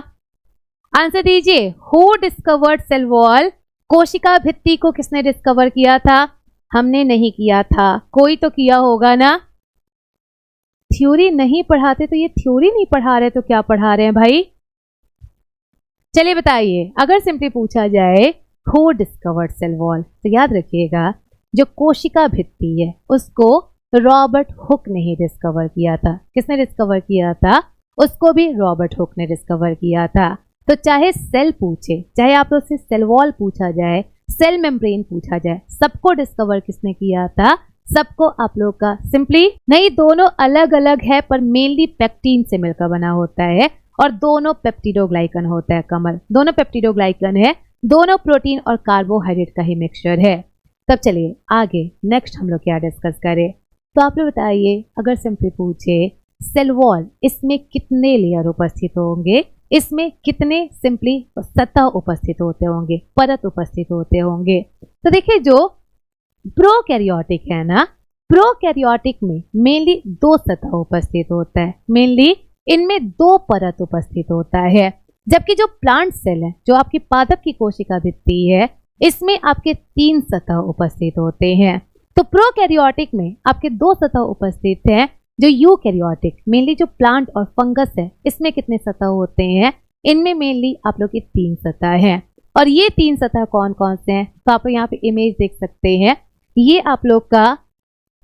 Speaker 1: आंसर दीजिए। Who discovered cell wall? कोशिका भित्ति को किसने डिस्कवर किया था? हमने नहीं किया था, कोई तो किया होगा ना। थ्योरी नहीं पढ़ाते तो ये थ्योरी नहीं पढ़ा रहे तो क्या पढ़ा रहे हैं भाई? चलिए बताइए, अगर सिंपली पूछा जाए हु डिस्कवर्ड सेल वॉल, तो याद रखिएगा जो कोशिका भित्ति है उसको रॉबर्ट हुक ने ही डिस्कवर किया था। किसने डिस्कवर किया था? उसको भी रॉबर्ट हुक ने डिस्कवर किया था। तो चाहे सेल पूछे, चाहे आप लोग से सेल वॉल पूछा जाए, सेल मेम्ब्रेन पूछा जाए, सबको डिस्कवर किसने किया था? सबको आप लोग का सिंपली नहीं, दोनों अलग अलग है पर मेनली पेक्टीन से मिलकर बना होता है और दोनों पेप्टिडोग्लाइकन होता है। कमल, दोनों पेप्टिडोग्लाइकन है, दोनों प्रोटीन और कार्बोहाइड्रेट का ही मिक्सचर है। तब चलिए आगे नेक्स्ट हम लोग क्या डिस्कस करें। तो आप लोग बताइए, अगर सिंपली पूछे सेल वॉल, इसमें कितने लेयर उपस्थित होंगे? इसमें कितने सिंपली सतह उपस्थित होते होंगे, परत उपस्थित होते होंगे? तो देखिए जो प्रोकैरियोटिक है ना, प्रोकैरियोटिक में मेनली 2 सतह उपस्थित होता है, मेनली इनमें 2 परत उपस्थित होता है। जबकि जो प्लांट सेल है, जो आपकी पादप की कोशिका भित्ति है, इसमें आपके 3 सतह उपस्थित होते हैं। तो प्रोकैरियोटिक में आपके 2 सतह उपस्थित हैं। जो यूकैरियोटिक मेनली जो प्लांट और फंगस है, इसमें कितने सतह होते हैं? इनमें मेनली आप लोग की 3 सतह हैं। और ये 3 सतह कौन कौन से हैं? तो आप लोग यहाँ पे इमेज देख सकते हैं। ये आप लोग का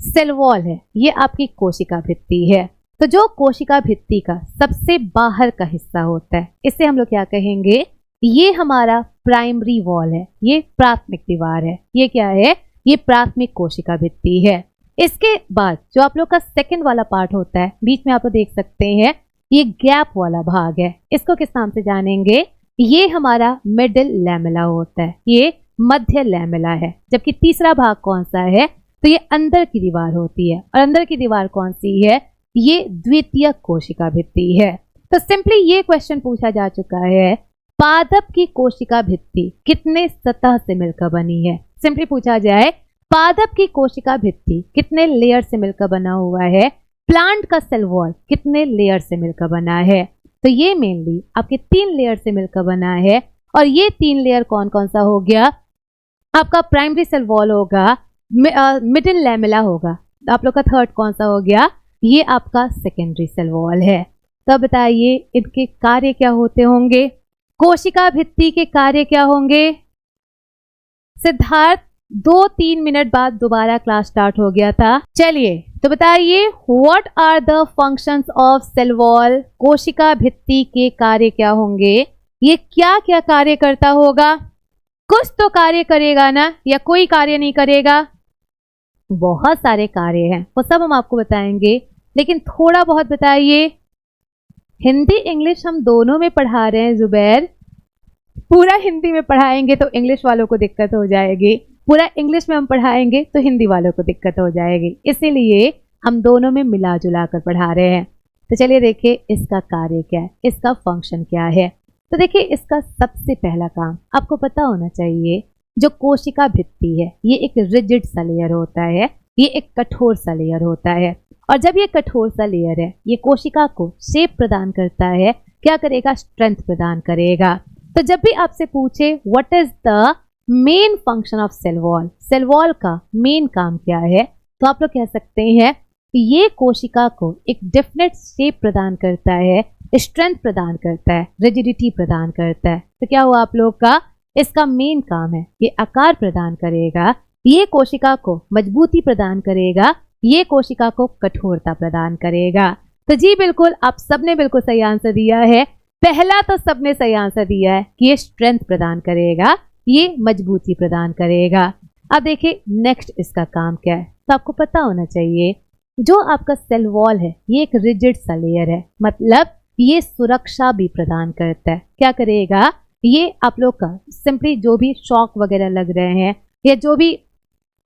Speaker 1: सेल वॉल है, ये आपकी कोशिका भित्ति है। तो जो कोशिका भित्ति का सबसे बाहर का हिस्सा होता है, इसे हम लोग क्या कहेंगे? ये हमारा प्राइमरी वॉल है, ये प्राथमिक दीवार है। ये क्या है? ये प्राथमिक कोशिका भित्ति है। इसके बाद जो आप लोग का सेकंड वाला पार्ट होता है, बीच में आप लोग देख सकते हैं ये गैप वाला भाग है, इसको किस नाम से जानेंगे? ये हमारा मिडिल लैमेला होता है, ये मध्य लैमेला है। जबकि तीसरा भाग कौन सा है? तो ये अंदर की दीवार होती है। और अंदर की दीवार कौन सी है? ये द्वितीय कोशिका भित्ति है। तो सिंपली ये क्वेश्चन पूछा जा चुका है, पादप की कोशिका भित्ति कितने सतह से मिलकर बनी है? सिंपली पूछा जाए पादप की कोशिका भित्ति कितने लेयर से मिलकर बना हुआ है? प्लांट का सेल वॉल कितने लेयर से मिलकर बना है? तो ये मेनली आपके 3 लेयर से मिलकर बना है। और ये 3 लेयर कौन कौन सा हो गया? आपका प्राइमरी सेल वॉल होगा, मिडिल लैमेला होगा, आप लोग का थर्ड कौन सा हो गया? ये आपका सेकेंडरी सेल वॉल है। तो बताइए इनके कार्य क्या होते होंगे? कोशिका भित्ति के कार्य क्या होंगे? सिद्धार्थ 2-3 मिनट बाद दोबारा क्लास स्टार्ट हो गया था। चलिए तो बताइए, what are the functions of cell wall? कोशिका भित्ति के कार्य क्या होंगे? ये क्या क्या कार्य करता होगा? कुछ तो कार्य करेगा ना, या कोई कार्य नहीं करेगा? बहुत सारे कार्य हैं, वो सब हम आपको बताएंगे, लेकिन थोड़ा बहुत बताइए। हिंदी इंग्लिश हम दोनों में पढ़ा रहे हैं जुबैर। पूरा हिंदी में पढ़ाएंगे तो इंग्लिश वालों को दिक्कत हो जाएगी, पूरा इंग्लिश में हम पढ़ाएंगे तो हिंदी वालों को दिक्कत हो जाएगी, इसीलिए हम दोनों में मिला जुला कर पढ़ा रहे हैं। तो चलिए देखिए इसका कार्य क्या है, इसका फंक्शन क्या है। तो देखिए इसका सबसे पहला काम आपको पता होना चाहिए, जो कोशिका भित्ति है ये एक रिजिड सा लेयर होता है, ये एक कठोर सा लेयर होता है। और जब ये कठोर सा लेयर है, ये कोशिका को शेप प्रदान करता है, क्या करेगा? स्ट्रेंथ प्रदान करेगा। तो जब भी आपसे पूछे what is the main function of cell wall, cell wall का मेन काम क्या है, तो आप लोग कह सकते हैं ये कोशिका को एक डेफिनेट शेप प्रदान करता है, स्ट्रेंथ प्रदान करता है, रिजिडिटी प्रदान करता है। तो क्या हुआ आप लोग का? इसका मेन काम है ये आकार प्रदान करेगा, ये कोशिका को मजबूती प्रदान करेगा, ये कोशिका को कठोरता प्रदान करेगा। तो जी बिल्कुल, आप सबने बिल्कुल सही आंसर दिया है। पहला तो सबने सही आंसर दिया है कि ये स्ट्रेंथ प्रदान करेगा, ये मजबूती प्रदान करेगा। अब देखिए नेक्स्ट इसका काम क्या है। तो आपको पता होना चाहिए जो आपका सेल वॉल है ये एक रिजिड सा लेयर है, मतलब ये सुरक्षा भी प्रदान करता है। क्या करेगा? ये आप लोग का सिंपली जो भी शॉक वगैरह लग रहे हैं या जो भी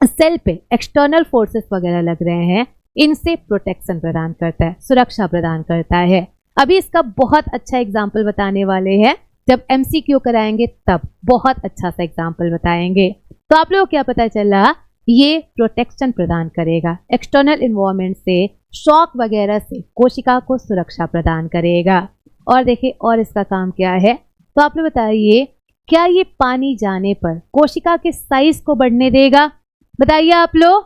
Speaker 1: सेल पे एक्सटर्नल फोर्सेस वगैरह लग रहे हैं, इनसे प्रोटेक्शन प्रदान करता है, सुरक्षा प्रदान करता है। अभी इसका बहुत अच्छा एग्जाम्पल बताने वाले हैं, जब MCQ कराएंगे तब बहुत अच्छा सा एग्जाम्पल बताएंगे। तो आप लोगों को क्या पता चला, ये प्रोटेक्शन प्रदान करेगा, एक्सटर्नल इन्वायरमेंट से, शॉक वगैरह से कोशिका को सुरक्षा प्रदान करेगा। और देखिए और इसका काम क्या है, तो आप लोग बताइए क्या ये पानी जाने पर कोशिका के साइज को बढ़ने देगा? बताइए आप लोग,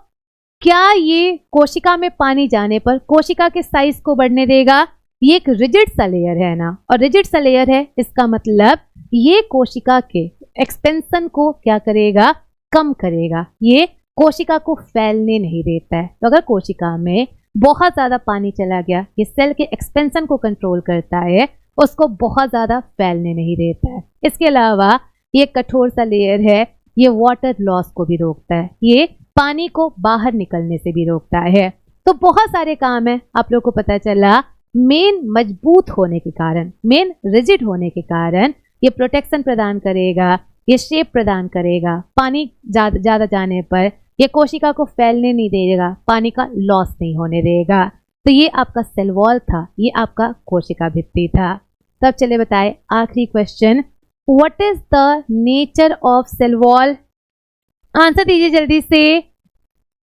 Speaker 1: क्या ये कोशिका में पानी जाने पर कोशिका के साइज को बढ़ने देगा? ये एक रिजिड सा लेयर है ना, और रिजिड सा लेयर है, इसका मतलब ये कोशिका के एक्सपेंशन को क्या करेगा, कम करेगा। ये कोशिका को फैलने नहीं देता है। तो अगर कोशिका में बहुत ज्यादा पानी चला गया, ये सेल के एक्सपेंशन को कंट्रोल करता है, उसको बहुत ज्यादा फैलने नहीं देता है। इसके अलावा ये कठोर सा लेयर है, ये वाटर लॉस को भी रोकता है, ये पानी को बाहर निकलने से भी रोकता है। तो बहुत सारे काम है, आप लोग को पता चला। मेन मजबूत होने के कारण, मेन रिजिड होने के कारण ये प्रोटेक्शन प्रदान करेगा, ये शेप प्रदान करेगा, पानी ज्यादा जाने पर ये कोशिका को फैलने नहीं देगा, पानी का लॉस नहीं होने देगा। तो ये आपका सेल वॉल था, ये आपका कोशिका भित्ति था। तब चले बताए आखिरी question, what is the nature of cell wall? आंसर दीजिए जल्दी से।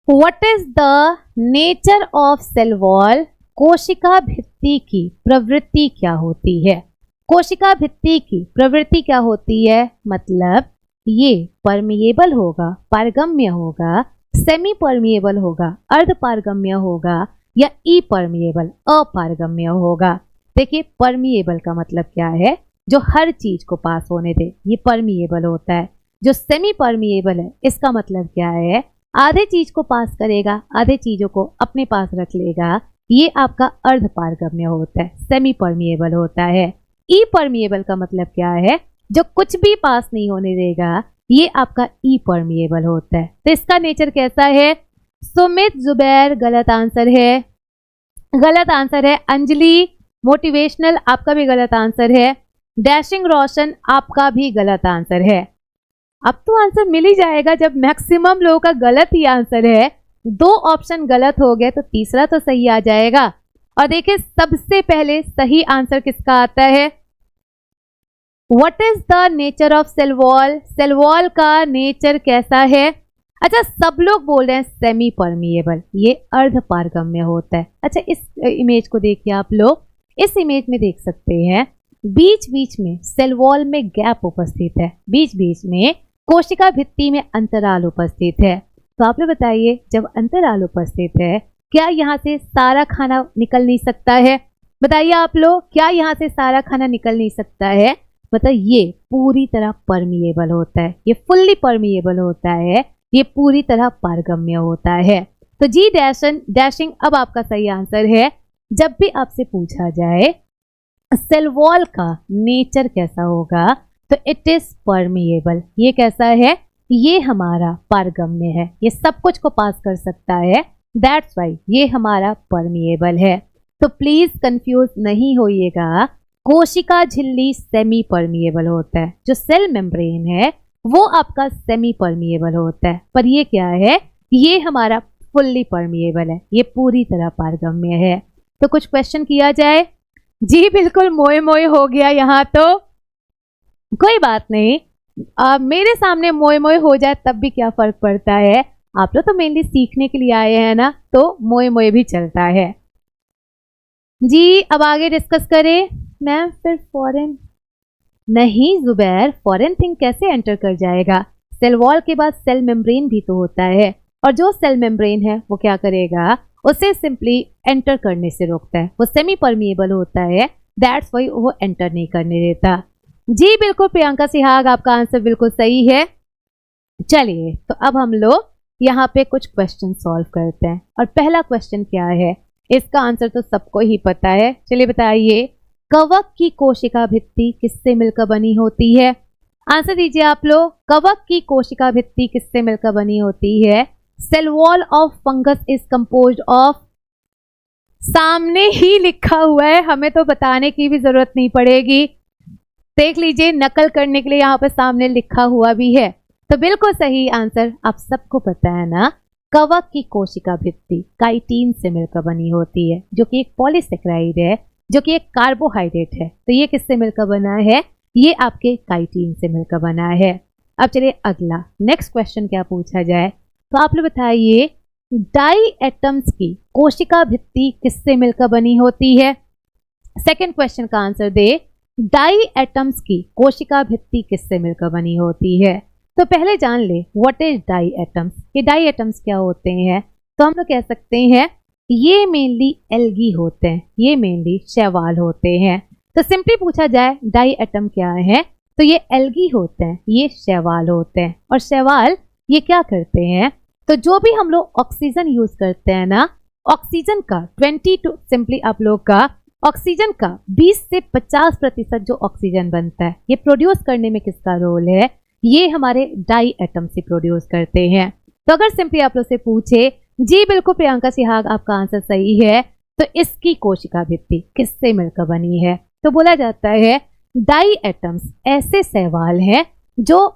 Speaker 1: What is the nature of cell wall? कोशिका भित्ति की प्रवृत्ति क्या होती है? कोशिका भित्ति की प्रवृत्ति क्या होती है? मतलब ये परमिएबल होगा, पारगम्य होगा, सेमी परमिएबल होगा, अर्ध पारगम्य होगा, या ई परमिएबल, अपारगम्य होगा। देखिए परमिएबल का मतलब क्या है, जो हर चीज को पास होने दे, ये परमिएबल होता है। जो सेमी परमिएबल है, इसका मतलब क्या है, आधे चीज को पास करेगा, आधे चीजों को अपने पास रख लेगा, ये आपका अर्ध पारगम्य होता है, सेमी परमिएबल होता है। ई परमिएबल का मतलब क्या है, जो कुछ भी पास नहीं होने देगा, ये आपका ई परमिएबल होता है। तो इसका नेचर कैसा है? सुमित जुबैर गलत आंसर है, गलत आंसर है। अंजलि मोटिवेशनल आपका भी गलत आंसर है। डैशिंग रोशन आपका भी गलत आंसर है। अब तो आंसर मिल ही जाएगा जब मैक्सिमम लोगों का गलत ही आंसर है। 2 ऑप्शन गलत हो गए तो तीसरा तो सही आ जाएगा। और देखिए सबसे पहले सही आंसर किसका आता है? What is the nature of cell wall? Cell wall का नेचर कैसा है? अच्छा सब लोग बोल रहे हैं सेमी परमिएबल, ये अर्ध पारगम्य होता है। अच्छा इस इमेज को देखिए आप लोग, इस इमेज में देख सकते हैं बीच बीच में सेल वॉल में गैप उपस्थित है, बीच बीच में कोशिका भित्ति में अंतराल उपस्थित है। तो आप लोग बताइए जब अंतराल उपस्थित है, क्या यहाँ से सारा खाना निकल नहीं सकता है? बताइए आप लोग, क्या यहाँ से सारा खाना निकल नहीं सकता है? मतलब ये पूरी तरह परमिएबल होता है, ये फुल्ली परमिएबल होता है, ये पूरी तरह पारगम्य होता है। तो जी डैशिंग अब आपका सही आंसर है। जब भी आपसे पूछा जाए सेल वॉल का नेचर कैसा होगा, तो इट इज परमिएबल। ये कैसा है? ये हमारा पारगम्य है, ये सब कुछ को पास कर सकता है, दैट्स वाई ये हमारा परमिएबल है। तो प्लीज कंफ्यूज नहीं होइएगा, कोशिका झिल्ली सेमी परमिएबल होता है, जो सेल मेम्ब्रेन है वो आपका सेमी परमिएबल होता है, पर ये क्या है, ये हमारा फुल्ली परमिएबल है, ये पूरी तरह पारगम्य है। तो कुछ क्वेश्चन किया जाए? जी बिल्कुल मोए मोए हो गया यहाँ, तो कोई बात नहीं, मेरे सामने मोए मोए हो जाए तब भी क्या फर्क पड़ता है, आप लोग तो मेनली सीखने के लिए आए हैं ना, तो मोए मोए भी चलता है। जी अब आगे डिस्कस करें। मैम फिर फॉरेन नहीं, जुबैर फॉरेन थिंग कैसे एंटर कर जाएगा? सेल वॉल के बाद सेल मेम्ब्रेन भी तो होता है, और जो सेल मेम्ब्रेन है वो क्या करेगा, उसे सिंपली एंटर करने से रोकता है, वो सेमी परमिएबल होता है, दैट्स वाई वो एंटर नहीं करने देता। जी बिल्कुल प्रियंका सिहाग आपका आंसर बिल्कुल सही है। चलिए तो अब हम लोग यहाँ पे कुछ क्वेश्चन सॉल्व करते हैं, और पहला क्वेश्चन क्या है, इसका आंसर तो सबको ही पता है। चलिए बताइए, कवक की कोशिका भित्ति किससे मिलकर बनी होती है? आंसर दीजिए आप लोग, कवक की कोशिका भित्ति किससे मिलकर बनी होती है? Cell wall of fungus is composed of, सामने ही लिखा हुआ है, हमें तो बताने की भी जरूरत नहीं पड़ेगी, देख लीजिए नकल करने के लिए यहाँ पर सामने लिखा हुआ भी है। तो बिल्कुल सही आंसर आप सबको पता है ना, कवक की कोशिका भित्ति काइटिन से मिलकर बनी होती है, जो कि एक पॉलीसेकेराइड है, जो कि एक कार्बोहाइड्रेट है। तो ये किससे मिलकर बना है? ये आपके काइटिन से मिलकर बना है। अब चलिए अगला नेक्स्ट क्वेश्चन क्या पूछा जाए, तो आप लोग बताइए डाई एटम्स की कोशिका भित्ति किससे मिलकर बनी होती है। सेकेंड क्वेश्चन का आंसर दे, डाई एटम्स की कोशिका भित्ति किससे मिलकर बनी होती है। तो पहले जान ले व्हाट इज डाई एटम्स, ये डाई एटम्स क्या होते हैं। तो हम लोग कह सकते हैं ये मेनली एल्गी होते हैं, ये मेनली शैवाल होते हैं। तो सिंपली पूछा जाए डाई एटम क्या है, तो ये एल्गी होते हैं, ये शैवाल होते हैं। और शैवाल ये क्या करते हैं, तो जो भी हम लोग ऑक्सीजन यूज करते हैं ना, ऑक्सीजन का 20 टू सिंपली आप लोग का ऑक्सीजन का 20 से 50% जो ऑक्सीजन बनता है, ये प्रोड्यूस करने में किसका रोल है, ये हमारे डाई एटम से प्रोड्यूस करते हैं। तो अगर सिंपली आप लोग से पूछे जी बिल्कुल प्रियंका सिहाग आपका आंसर सही है, तो इसकी कोशिका भित्ति किससे मिलकर बनी है, तो बोला जाता है डाई एटम्स ऐसे शैवाल हैं जो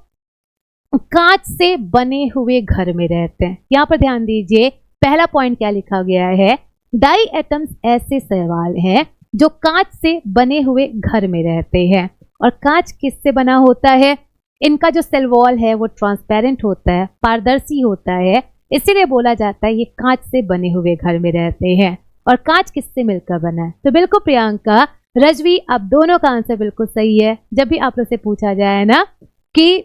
Speaker 1: कांच से बने हुए घर में रहते हैं। यहां पर ध्यान दीजिए पहला पॉइंट क्या लिखा गया है, डाई एटम्स ऐसे शैवाल हैं जो कांच से बने हुए घर में रहते हैं। और कांच किससे बना होता है, इनका जो सेल वॉल है वो ट्रांसपेरेंट होता है, पारदर्शी होता है, इसीलिए बोला जाता है ये कांच से बने हुए घर में रहते हैं। और कांच किससे मिलकर बना है, तो बिल्कुल प्रियंका रजवी आप दोनों का आंसर बिल्कुल सही है। जब भी आप लोग से पूछा जाए ना कि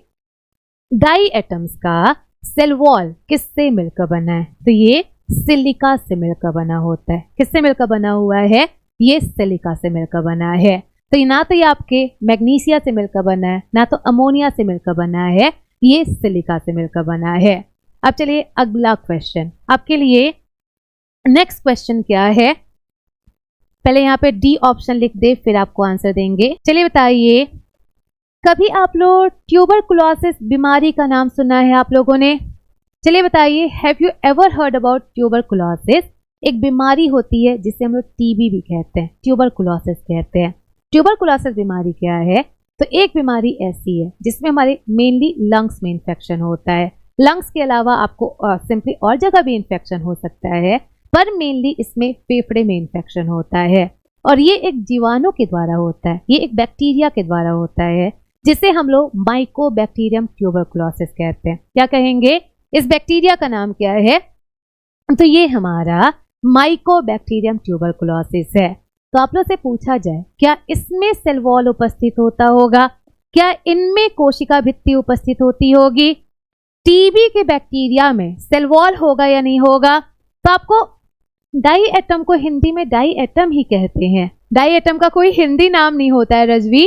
Speaker 1: डाई एटम्स का सेल वॉल किससे मिलकर बना है, तो ये सिलिका से मिलकर बना होता है। किससे मिलकर बना हुआ है, ये सिलिका से मिलकर बना है। तो ये ना तो ये आपके मैग्नीशिया से मिलकर बना है, ना तो अमोनिया से मिलकर बना है, ये सिलिका से मिलकर बना है। अब चलिए अगला क्वेश्चन आपके लिए। नेक्स्ट क्वेश्चन क्या है, पहले यहाँ पे डी ऑप्शन लिख दे फिर आपको आंसर देंगे। चलिए बताइए, कभी आप लोग ट्यूबरकुलोसिस बीमारी का नाम सुना है आप लोगों ने। चलिए बताइए, have you ever heard about tuberculosis. एक बीमारी होती है जिसे हम लोग टीबी भी कहते हैं, ट्यूबरकुलोसिस कहते हैं। ट्यूबरकुलोसिस बीमारी क्या है, तो एक बीमारी ऐसी है जिसमें हमारे मेनली लंग्स में इन्फेक्शन होता है। लंग्स के अलावा आपको सिंपली और जगह भी इन्फेक्शन हो सकता है, पर मेनली इसमें फेफड़े में इन्फेक्शन होता है। और ये एक जीवाणु के द्वारा होता है, ये एक बैक्टीरिया के द्वारा होता है जिसे हम लोग माइकोबैक्टीरियम ट्यूबरकुलोसिस कहते हैं। क्या कहेंगे, इस बैक्टीरिया का नाम क्या है, तो ये हमारा माइकोबैक्टीरियम ट्यूबरकुलोसिस है। तो आप लोग से पूछा जाए क्या इसमें सेल वॉल उपस्थित होता होगा, क्या इनमें कोशिका भित्ति उपस्थित होती होगी। टीबी के बैक्टीरिया में सेल वॉल होगा या नहीं होगा, तो आपको डाई एटम को हिंदी में डाई एटम ही कहते हैं, डाई एटम का कोई हिंदी नाम नहीं होता है रजवी।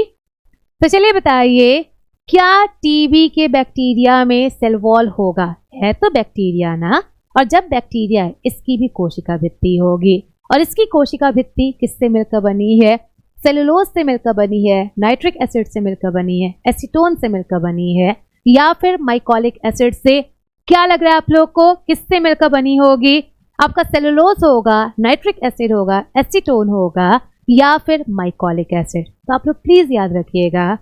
Speaker 1: तो चलिए बताइए, क्या टीबी के बैक्टीरिया में सेल वॉल होगा, है तो बैक्टीरिया ना, और जब बैक्टीरिया है इसकी भी कोशिका भित्ति होगी। और इसकी कोशिका भित्ति किससे मिलकर बनी है, सेलुलोज से मिलकर बनी है, नाइट्रिक एसिड से मिलकर बनी है, एसीटोन से मिलकर बनी है, या फिर माइकोलिक एसिड से। क्या लग रहा है आप लोग को, किससे मिलकर बनी होगी, आपका सेलुलोज होगा, नाइट्रिक एसिड होगा, एसीटोन होगा, या फिर माइकोलिक एसिड। तो आप लोग प्लीज याद रखिएगा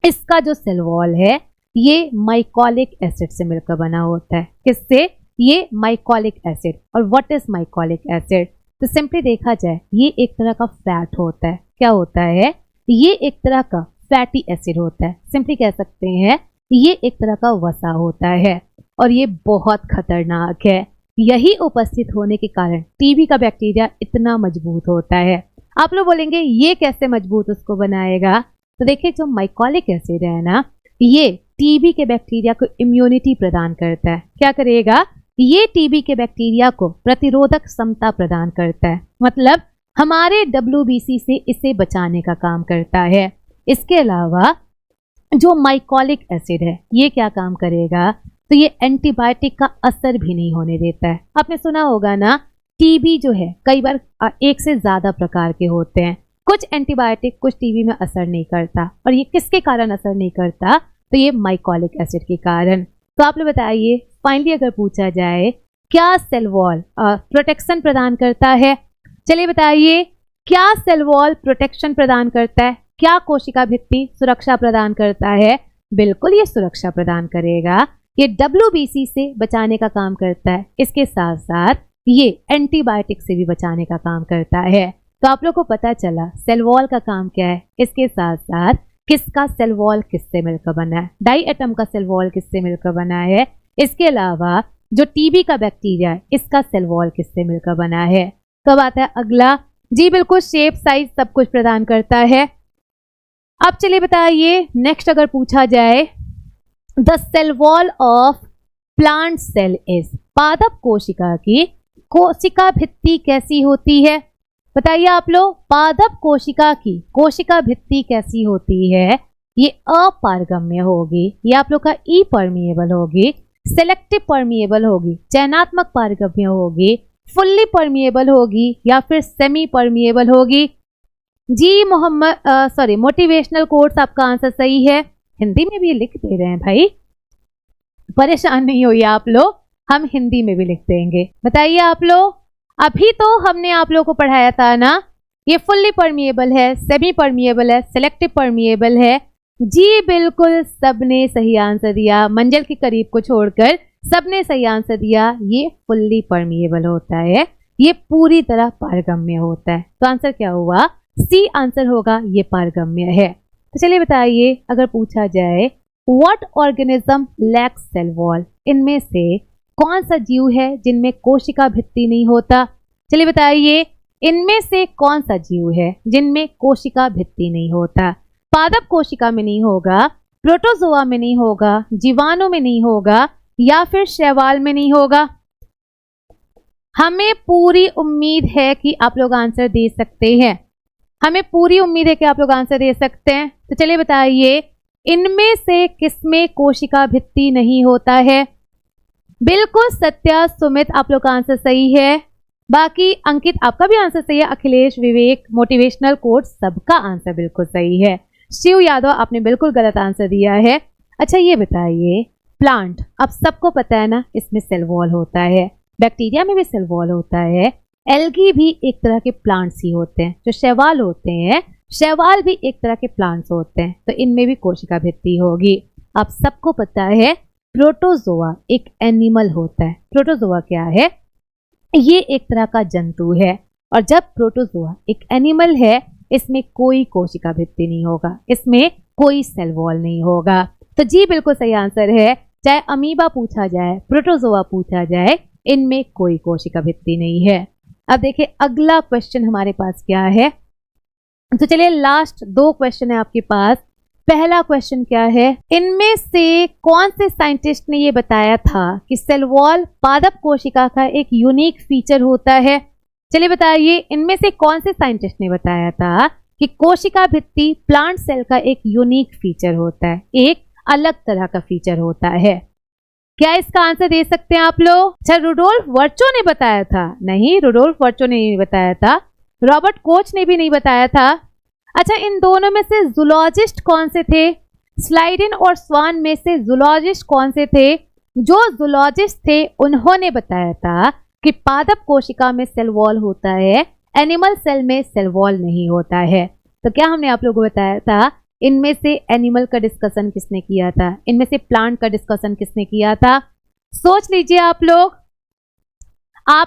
Speaker 1: इसका जो सेल वॉल है ये माइकोलिक एसिड से मिलकर बना होता है। किससे, ये माइकोलिक एसिड। और व्हाट इज माइकोलिक एसिड, तो सिंपली देखा जाए ये एक तरह का फैट होता है। क्या होता है, ये एक तरह का फैटी एसिड होता है। सिंपली कह सकते हैं ये एक तरह का वसा होता है और ये बहुत खतरनाक है। यही उपस्थित होने के कारण टीबी का बैक्टीरिया इतना मजबूत होता है। आप लोग बोलेंगे ये कैसे मजबूत उसको बनाएगा, तो देखिए जो माइकोलिक एसिड है ना, ये टीबी के बैक्टीरिया को इम्यूनिटी प्रदान करता है। क्या करेगा, ये टीबी के बैक्टीरिया को प्रतिरोधक क्षमता प्रदान करता है, मतलब हमारे WBC से इसे बचाने का काम करता है। इसके अलावा जो माइकोलिक एसिड है ये क्या काम करेगा, तो ये एंटीबायोटिक का असर भी नहीं होने देता है। आपने सुना होगा ना, टीबी जो है कई बार एक से ज्यादा प्रकार के होते हैं, कुछ एंटीबायोटिक कुछ टीबी में असर नहीं करता। और ये किसके कारण असर नहीं करता, तो ये माइकोलिक एसिड के कारण। तो आप लोग बताइए, फाइनली अगर पूछा जाए क्या सेल वॉल प्रोटेक्शन प्रदान करता है, चलिए बताइए क्या सेल वॉल प्रोटेक्शन प्रदान करता है, क्या कोशिका भित्ति सुरक्षा प्रदान करता है, बिल्कुल ये सुरक्षा प्रदान करेगा। ये WBC से बचाने का काम करता है, इसके साथ साथ ये एंटीबायोटिक से भी बचाने का काम करता है। तो आप लोग को पता चला सेल वॉल का काम क्या है, इसके साथ साथ किसका सेल वॉल किससे मिलकर बना है, डाई एटम का सेल वॉल किससे मिलकर बना है। इसके अलावा जो टीबी का बैक्टीरिया है इसका सेल वॉल किससे मिलकर बना है। कब आता है अगला, जी बिल्कुल शेप साइज सब कुछ प्रदान करता है। अब चलिए बताइए नेक्स्ट अगर पूछा जाए the cell wall of plant cell is, पादप कोशिका की कोशिका भित्ति कैसी होती है, बताइए आप लोग। पादप कोशिका की कोशिका भित्ति कैसी होती है, ये अपारगम्य होगी, ये आप लोग का ई परमिएबल होगी, सेलेक्टिव परमिएबल होगी, चयनात्मक पारगम्य होगी, फुल्ली परमिएबल होगी या फिर सेमी परमिएबल होगी। जी मोटिवेशनल कोट्स आपका आंसर सही है। हिंदी में भी लिख दे रहे हैं भाई, परेशान नहीं होइए आप लोग, हम हिंदी में भी लिख देंगे। बताइए आप लोग, अभी तो हमने आप लोगों को पढ़ाया था ना, ये फुल्ली परमिएबल है, सेमी परमिएबल है, सेलेक्टिव परमिएबल है। जी बिल्कुल सबने सही आंसर दिया, मंजल के करीब को छोड़कर सबने सही आंसर दिया। ये फुल्ली परमिएबल होता है, ये पूरी तरह पारगम्य होता है। तो आंसर क्या हुआ, सी आंसर होगा, ये पारगम्य है। तो चलिए बताइए अगर पूछा जाए what organism lacks cell wall, इनमें से कौन सा जीव है जिनमें कोशिका भित्ति नहीं होता। चलिए बताइए इनमें से कौन सा जीव है जिनमें कोशिका भित्ति नहीं होता। पादप कोशिका में नहीं होगा, प्रोटोजोआ में नहीं होगा, जीवाणु में नहीं होगा या फिर शैवाल में नहीं होगा। हमें पूरी उम्मीद है कि आप लोग आंसर दे सकते हैं, हमें पूरी उम्मीद है कि आप लोग आंसर दे सकते हैं। तो चलिए बताइए इनमें से किसमें कोशिका भित्ति नहीं होता है। बिल्कुल सत्या, सुमित आप लोग का आंसर सही है, बाकी अंकित आपका भी आंसर सही है, अखिलेश, विवेक, मोटिवेशनल कोट सबका आंसर बिल्कुल सही है। शिव यादव आपने बिल्कुल गलत आंसर दिया है। अच्छा ये बताइए प्लांट, अब सबको पता है ना इसमें सेल वॉल होता है, बैक्टीरिया में भी सेल वॉल होता है, एल्गी भी एक तरह के प्लांट्स ही होते हैं, जो शैवाल होते हैं शैवाल भी एक तरह के प्लांट्स होते हैं, तो इनमें भी कोशिका भित्ति होगी। अब सबको पता है प्रोटोजोआ एक एनिमल होता है। प्रोटोजोआ क्या है, ये एक तरह का जंतु है, और जब प्रोटोजोआ एक एनिमल है इसमें कोई कोशिका भित्ति नहीं होगा, इसमें कोई सेल वॉल नहीं होगा। तो जी बिल्कुल सही आंसर है, चाहे अमीबा पूछा जाए, प्रोटोजोआ पूछा जाए, इनमें कोई कोशिका भित्ति नहीं है। अब देखिए अगला क्वेश्चन हमारे पास क्या है। तो चलिए लास्ट 2 क्वेश्चन है आपके पास। पहला क्वेश्चन क्या है, इनमें से कौन से साइंटिस्ट ने ये बताया था कि सेल वॉल पादप कोशिका का एक यूनिक फीचर होता है। चलिए बताइए इनमें से कौन से साइंटिस्ट ने बताया था कि कोशिका भित्ति प्लांट सेल का एक यूनिक फीचर होता है, एक अलग तरह का फीचर होता है। क्या इसका आंसर दे सकते हैं आप लोग। अच्छा रुडोल्फ वर्चो ने बताया था, नहीं रुडोल्फ वर्चो ने नहीं बताया था, रॉबर्ट कोच ने भी नहीं बताया था। अच्छा इन दोनों में से जूलॉजिस्ट कौन से थे, स्लाइडेन और स्वान में से जूलॉजिस्ट कौन से थे। जो जूलॉजिस्ट थे उन्होंने बताया था कि पादप कोशिका में सेल वॉल होता है, एनिमल सेल में सेल वॉल नहीं होता है। तो क्या हमने आप लोगों को बताया था, इनमें से एनिमल का डिस्कशन किसने किया था, इनमें से प्लांट का डिस्कशन किसने किया था। सोच लीजिए आप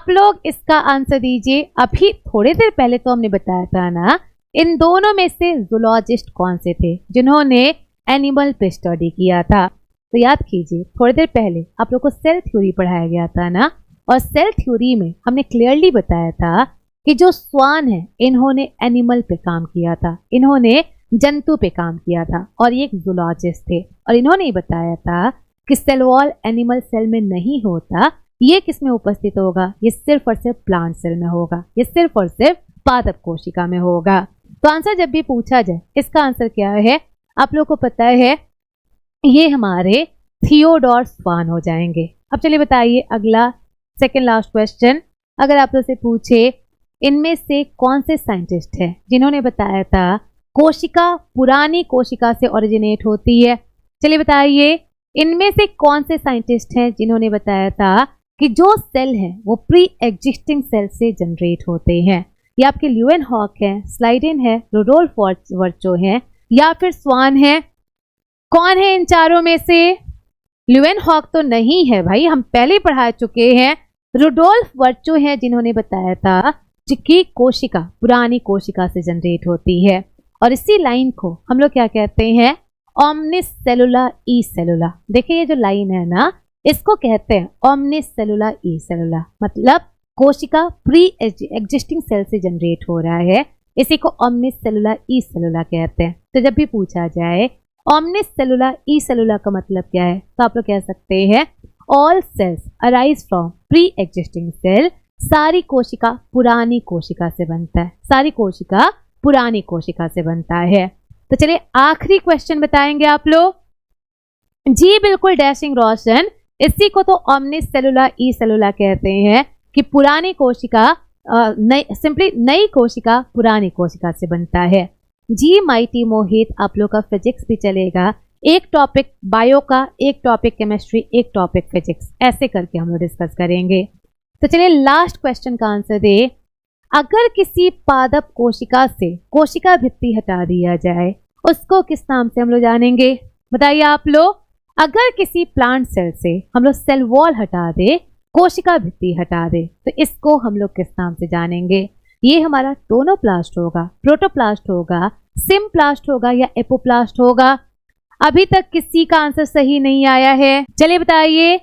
Speaker 1: लोग इसका आंसर दीजिए। अभी थोड़ी देर पहले तो हमने बताया था ना, इन दोनों में से जूलॉजिस्ट कौन से थे जिन्होंने एनिमल पे स्टडी किया था। तो याद कीजिए थोड़ी देर पहले आप लोग को सेल थ्योरी पढ़ाया गया था ना, और सेल थ्योरी में हमने क्लियरली बताया था कि जो स्वान है इन्होंने एनिमल पे काम किया था, इन्होंने जंतु पे काम किया था, और ये एक जूलॉजिस्ट थे, और इन्होंने बताया था कि सेल वॉल एनिमल सेल में नहीं होता, ये किस में उपस्थित होगा, ये सिर्फ और सिर्फ प्लांट सेल में होगा, ये सिर्फ और सिर्फ पादप कोशिका में होगा। तो आंसर जब भी पूछा जाए इसका आंसर क्या है, आप लोग को पता है ये हमारे थियोडोर स्वान हो जाएंगे। अब चलिए बताइए अगला सेकेंड लास्ट क्वेश्चन, अगर आप लोग से पूछे इनमें से कौन से साइंटिस्ट है जिन्होंने बताया था कोशिका पुरानी कोशिका से ओरिजिनेट होती है। चलिए बताइए इनमें से कौन से साइंटिस्ट हैं जिन्होंने बताया था कि जो सेल है वो प्री एग्जिस्टिंग सेल से जनरेट होते हैं। ये आपके ल्यूएनहॉक है, स्लाइडेन है, रुडोल्फ वर्चो है या फिर स्वान है। कौन है इन चारों में से, ल्यूएनहॉक तो नहीं है भाई, हम पहले पढ़ा चुके हैं। रुडोल्फ वर्चो है जिन्होंने बताया था कि कोशिका पुरानी कोशिका से जनरेट होती है, और इसी लाइन को हम लोग क्या कहते हैं, ओमनिस सेलुला ई सेलुला। देखिए ये जो लाइन है ना, इसको कहते हैं ओमनिस सेलुला ई सेलुला, मतलब कोशिका प्री एग्जिस्टिंग सेल से जनरेट हो रहा है, इसी को ओमनिस सेलुला ई सेलुला कहते हैं। तो जब भी पूछा जाए ओमनिस सेलुला ई सेलुला का मतलब क्या है, तो आप लोग कह सकते हैं all cells arise from pre existing cell. सारी कोशिका पुरानी कोशिका से बनता है, सारी कोशिका पुरानी कोशिका से बनता है। तो चलिए आखिरी क्वेश्चन बताएंगे आप लोग। जी बिल्कुल डैशिंग रोशन, इसी को तो ओमनिस सेलुला ई सेलुला कहते हैं कि पुरानी कोशिका सिंपली नई कोशिका पुरानी कोशिका से बनता है। जी माइटी मोहित, आप लोग का फिजिक्स भी चलेगा, एक टॉपिक बायो का, एक टॉपिक केमिस्ट्री, एक टॉपिक फिजिक्स, ऐसे करके हम लोग डिस्कस करेंगे। तो चलिए लास्ट क्वेश्चन का आंसर दे। अगर किसी पादप कोशिका से कोशिका भित्ति हटा दिया जाए, उसको किस नाम से हम लोग जानेंगे, बताइए आप लोग। अगर किसी प्लांट सेल से हम लोग सेल वॉल हटा दे, कोशिका भित्ति हटा दे, तो इसको हम लोग किस नाम से जानेंगे। ये हमारा टोनोप्लास्ट होगा, प्रोटोप्लास्ट होगा, सिम्प्लास्ट होगा या एपोप्लास्ट होगा। अभी तक किसी का आंसर सही नहीं आया है, चलिए बताइए।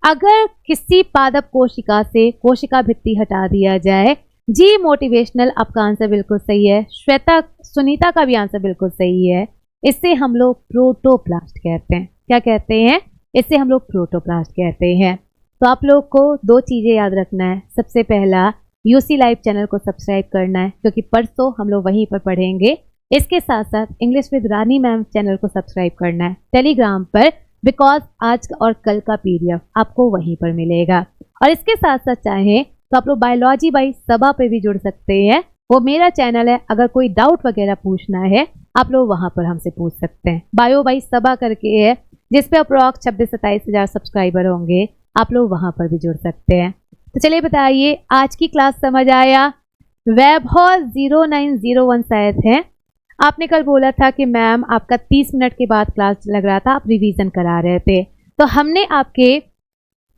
Speaker 1: अगर किसी पादप कोशिका से कोशिका भित्ति हटा दिया जाए, जी मोटिवेशनल, आपका आंसर बिल्कुल सही है। श्वेता सुनीता का भी आंसर बिल्कुल सही है। इसे हम लोग प्रोटोप्लास्ट कहते हैं। क्या कहते हैं, इसे हम लोग प्रोटोप्लास्ट कहते हैं। तो आप लोग को दो चीजें याद रखना है। सबसे पहला, यूसी लाइव चैनल को सब्सक्राइब करना है, क्योंकि परसों हम लोग वहीं पर पढ़ेंगे। इसके साथ साथ English with Rani ma'am channel को सब्सक्राइब करना है टेलीग्राम पर, बिकॉज आज और कल का पीडीएफ आपको वहीं पर मिलेगा। और इसके साथ साथ चाहें तो आप लोग बायोलॉजी बाई सबा पे भी जुड़ सकते हैं, वो मेरा चैनल है। अगर कोई डाउट वगैरह पूछना है, आप लोग वहां पर हमसे पूछ सकते हैं। बायो बाई सबा करके है, जिसपे अप्रॉक्स 26-27 हज़ार सब्सक्राइबर होंगे, आप लोग वहां पर भी जुड़ सकते हैं। तो चलिए बताइए, आज की क्लास समझ आया। वैभव 0901 शायद है, आपने कल बोला था कि मैम आपका 30 मिनट के बाद क्लास लग रहा था, आप रिवीजन करा रहे थे, तो हमने आपके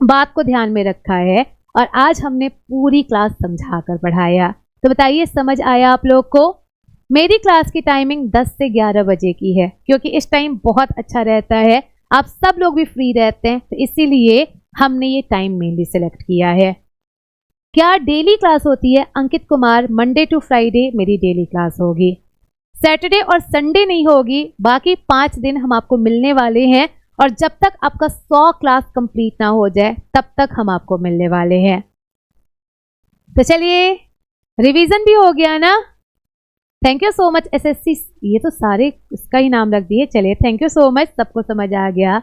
Speaker 1: बात को ध्यान में रखा है और आज हमने पूरी क्लास समझा कर पढ़ाया। तो बताइए समझ आया आप लोग को। मेरी क्लास की टाइमिंग 10 से 11 बजे की है, क्योंकि इस टाइम बहुत अच्छा रहता है, आप सब लोग भी फ्री रहते हैं, तो इसीलिए हमने ये टाइम मेनली सिलेक्ट किया है। क्या डेली क्लास होती है? Ankit Kumar, Monday to Friday मेरी डेली क्लास होगी, सैटरडे और संडे नहीं होगी। बाकी 5 दिन हम आपको मिलने वाले हैं, और जब तक आपका 100 क्लास कंप्लीट ना हो जाए, तब तक हम आपको मिलने वाले हैं। तो चलिए, रिवीजन भी हो गया ना। Thank you so much SSC, ये तो सारे इसका ही नाम रख दिए। चलिए थैंक यू सो मच, सबको समझ आ गया।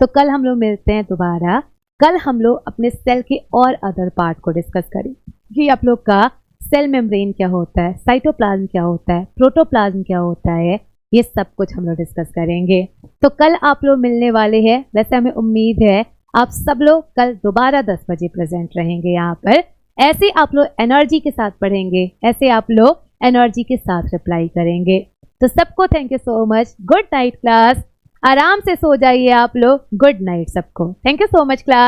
Speaker 1: तो कल हम लोग मिलते हैं दोबारा। कल हम लोग अपने सेल के और अदर पार्ट को डिस्कस करेंगे कि आप लोग का सेल मेम्ब्रेन क्या होता है, साइटोप्लाज्म क्या होता है, प्रोटोप्लाज्म क्या होता है, ये सब कुछ हम लोग डिस्कस करेंगे। तो कल आप लोग मिलने वाले हैं। वैसे हमें उम्मीद है आप सब लोग कल दोबारा 10 बजे प्रेजेंट रहेंगे यहाँ पर। ऐसे आप लोग एनर्जी के साथ पढ़ेंगे, ऐसे आप लोग एनर्जी के साथ रिप्लाई करेंगे। तो सबको thank you so much. Good night class, आराम से सो जाइए आप लोग। गुड नाइट सबको, thank you so much class.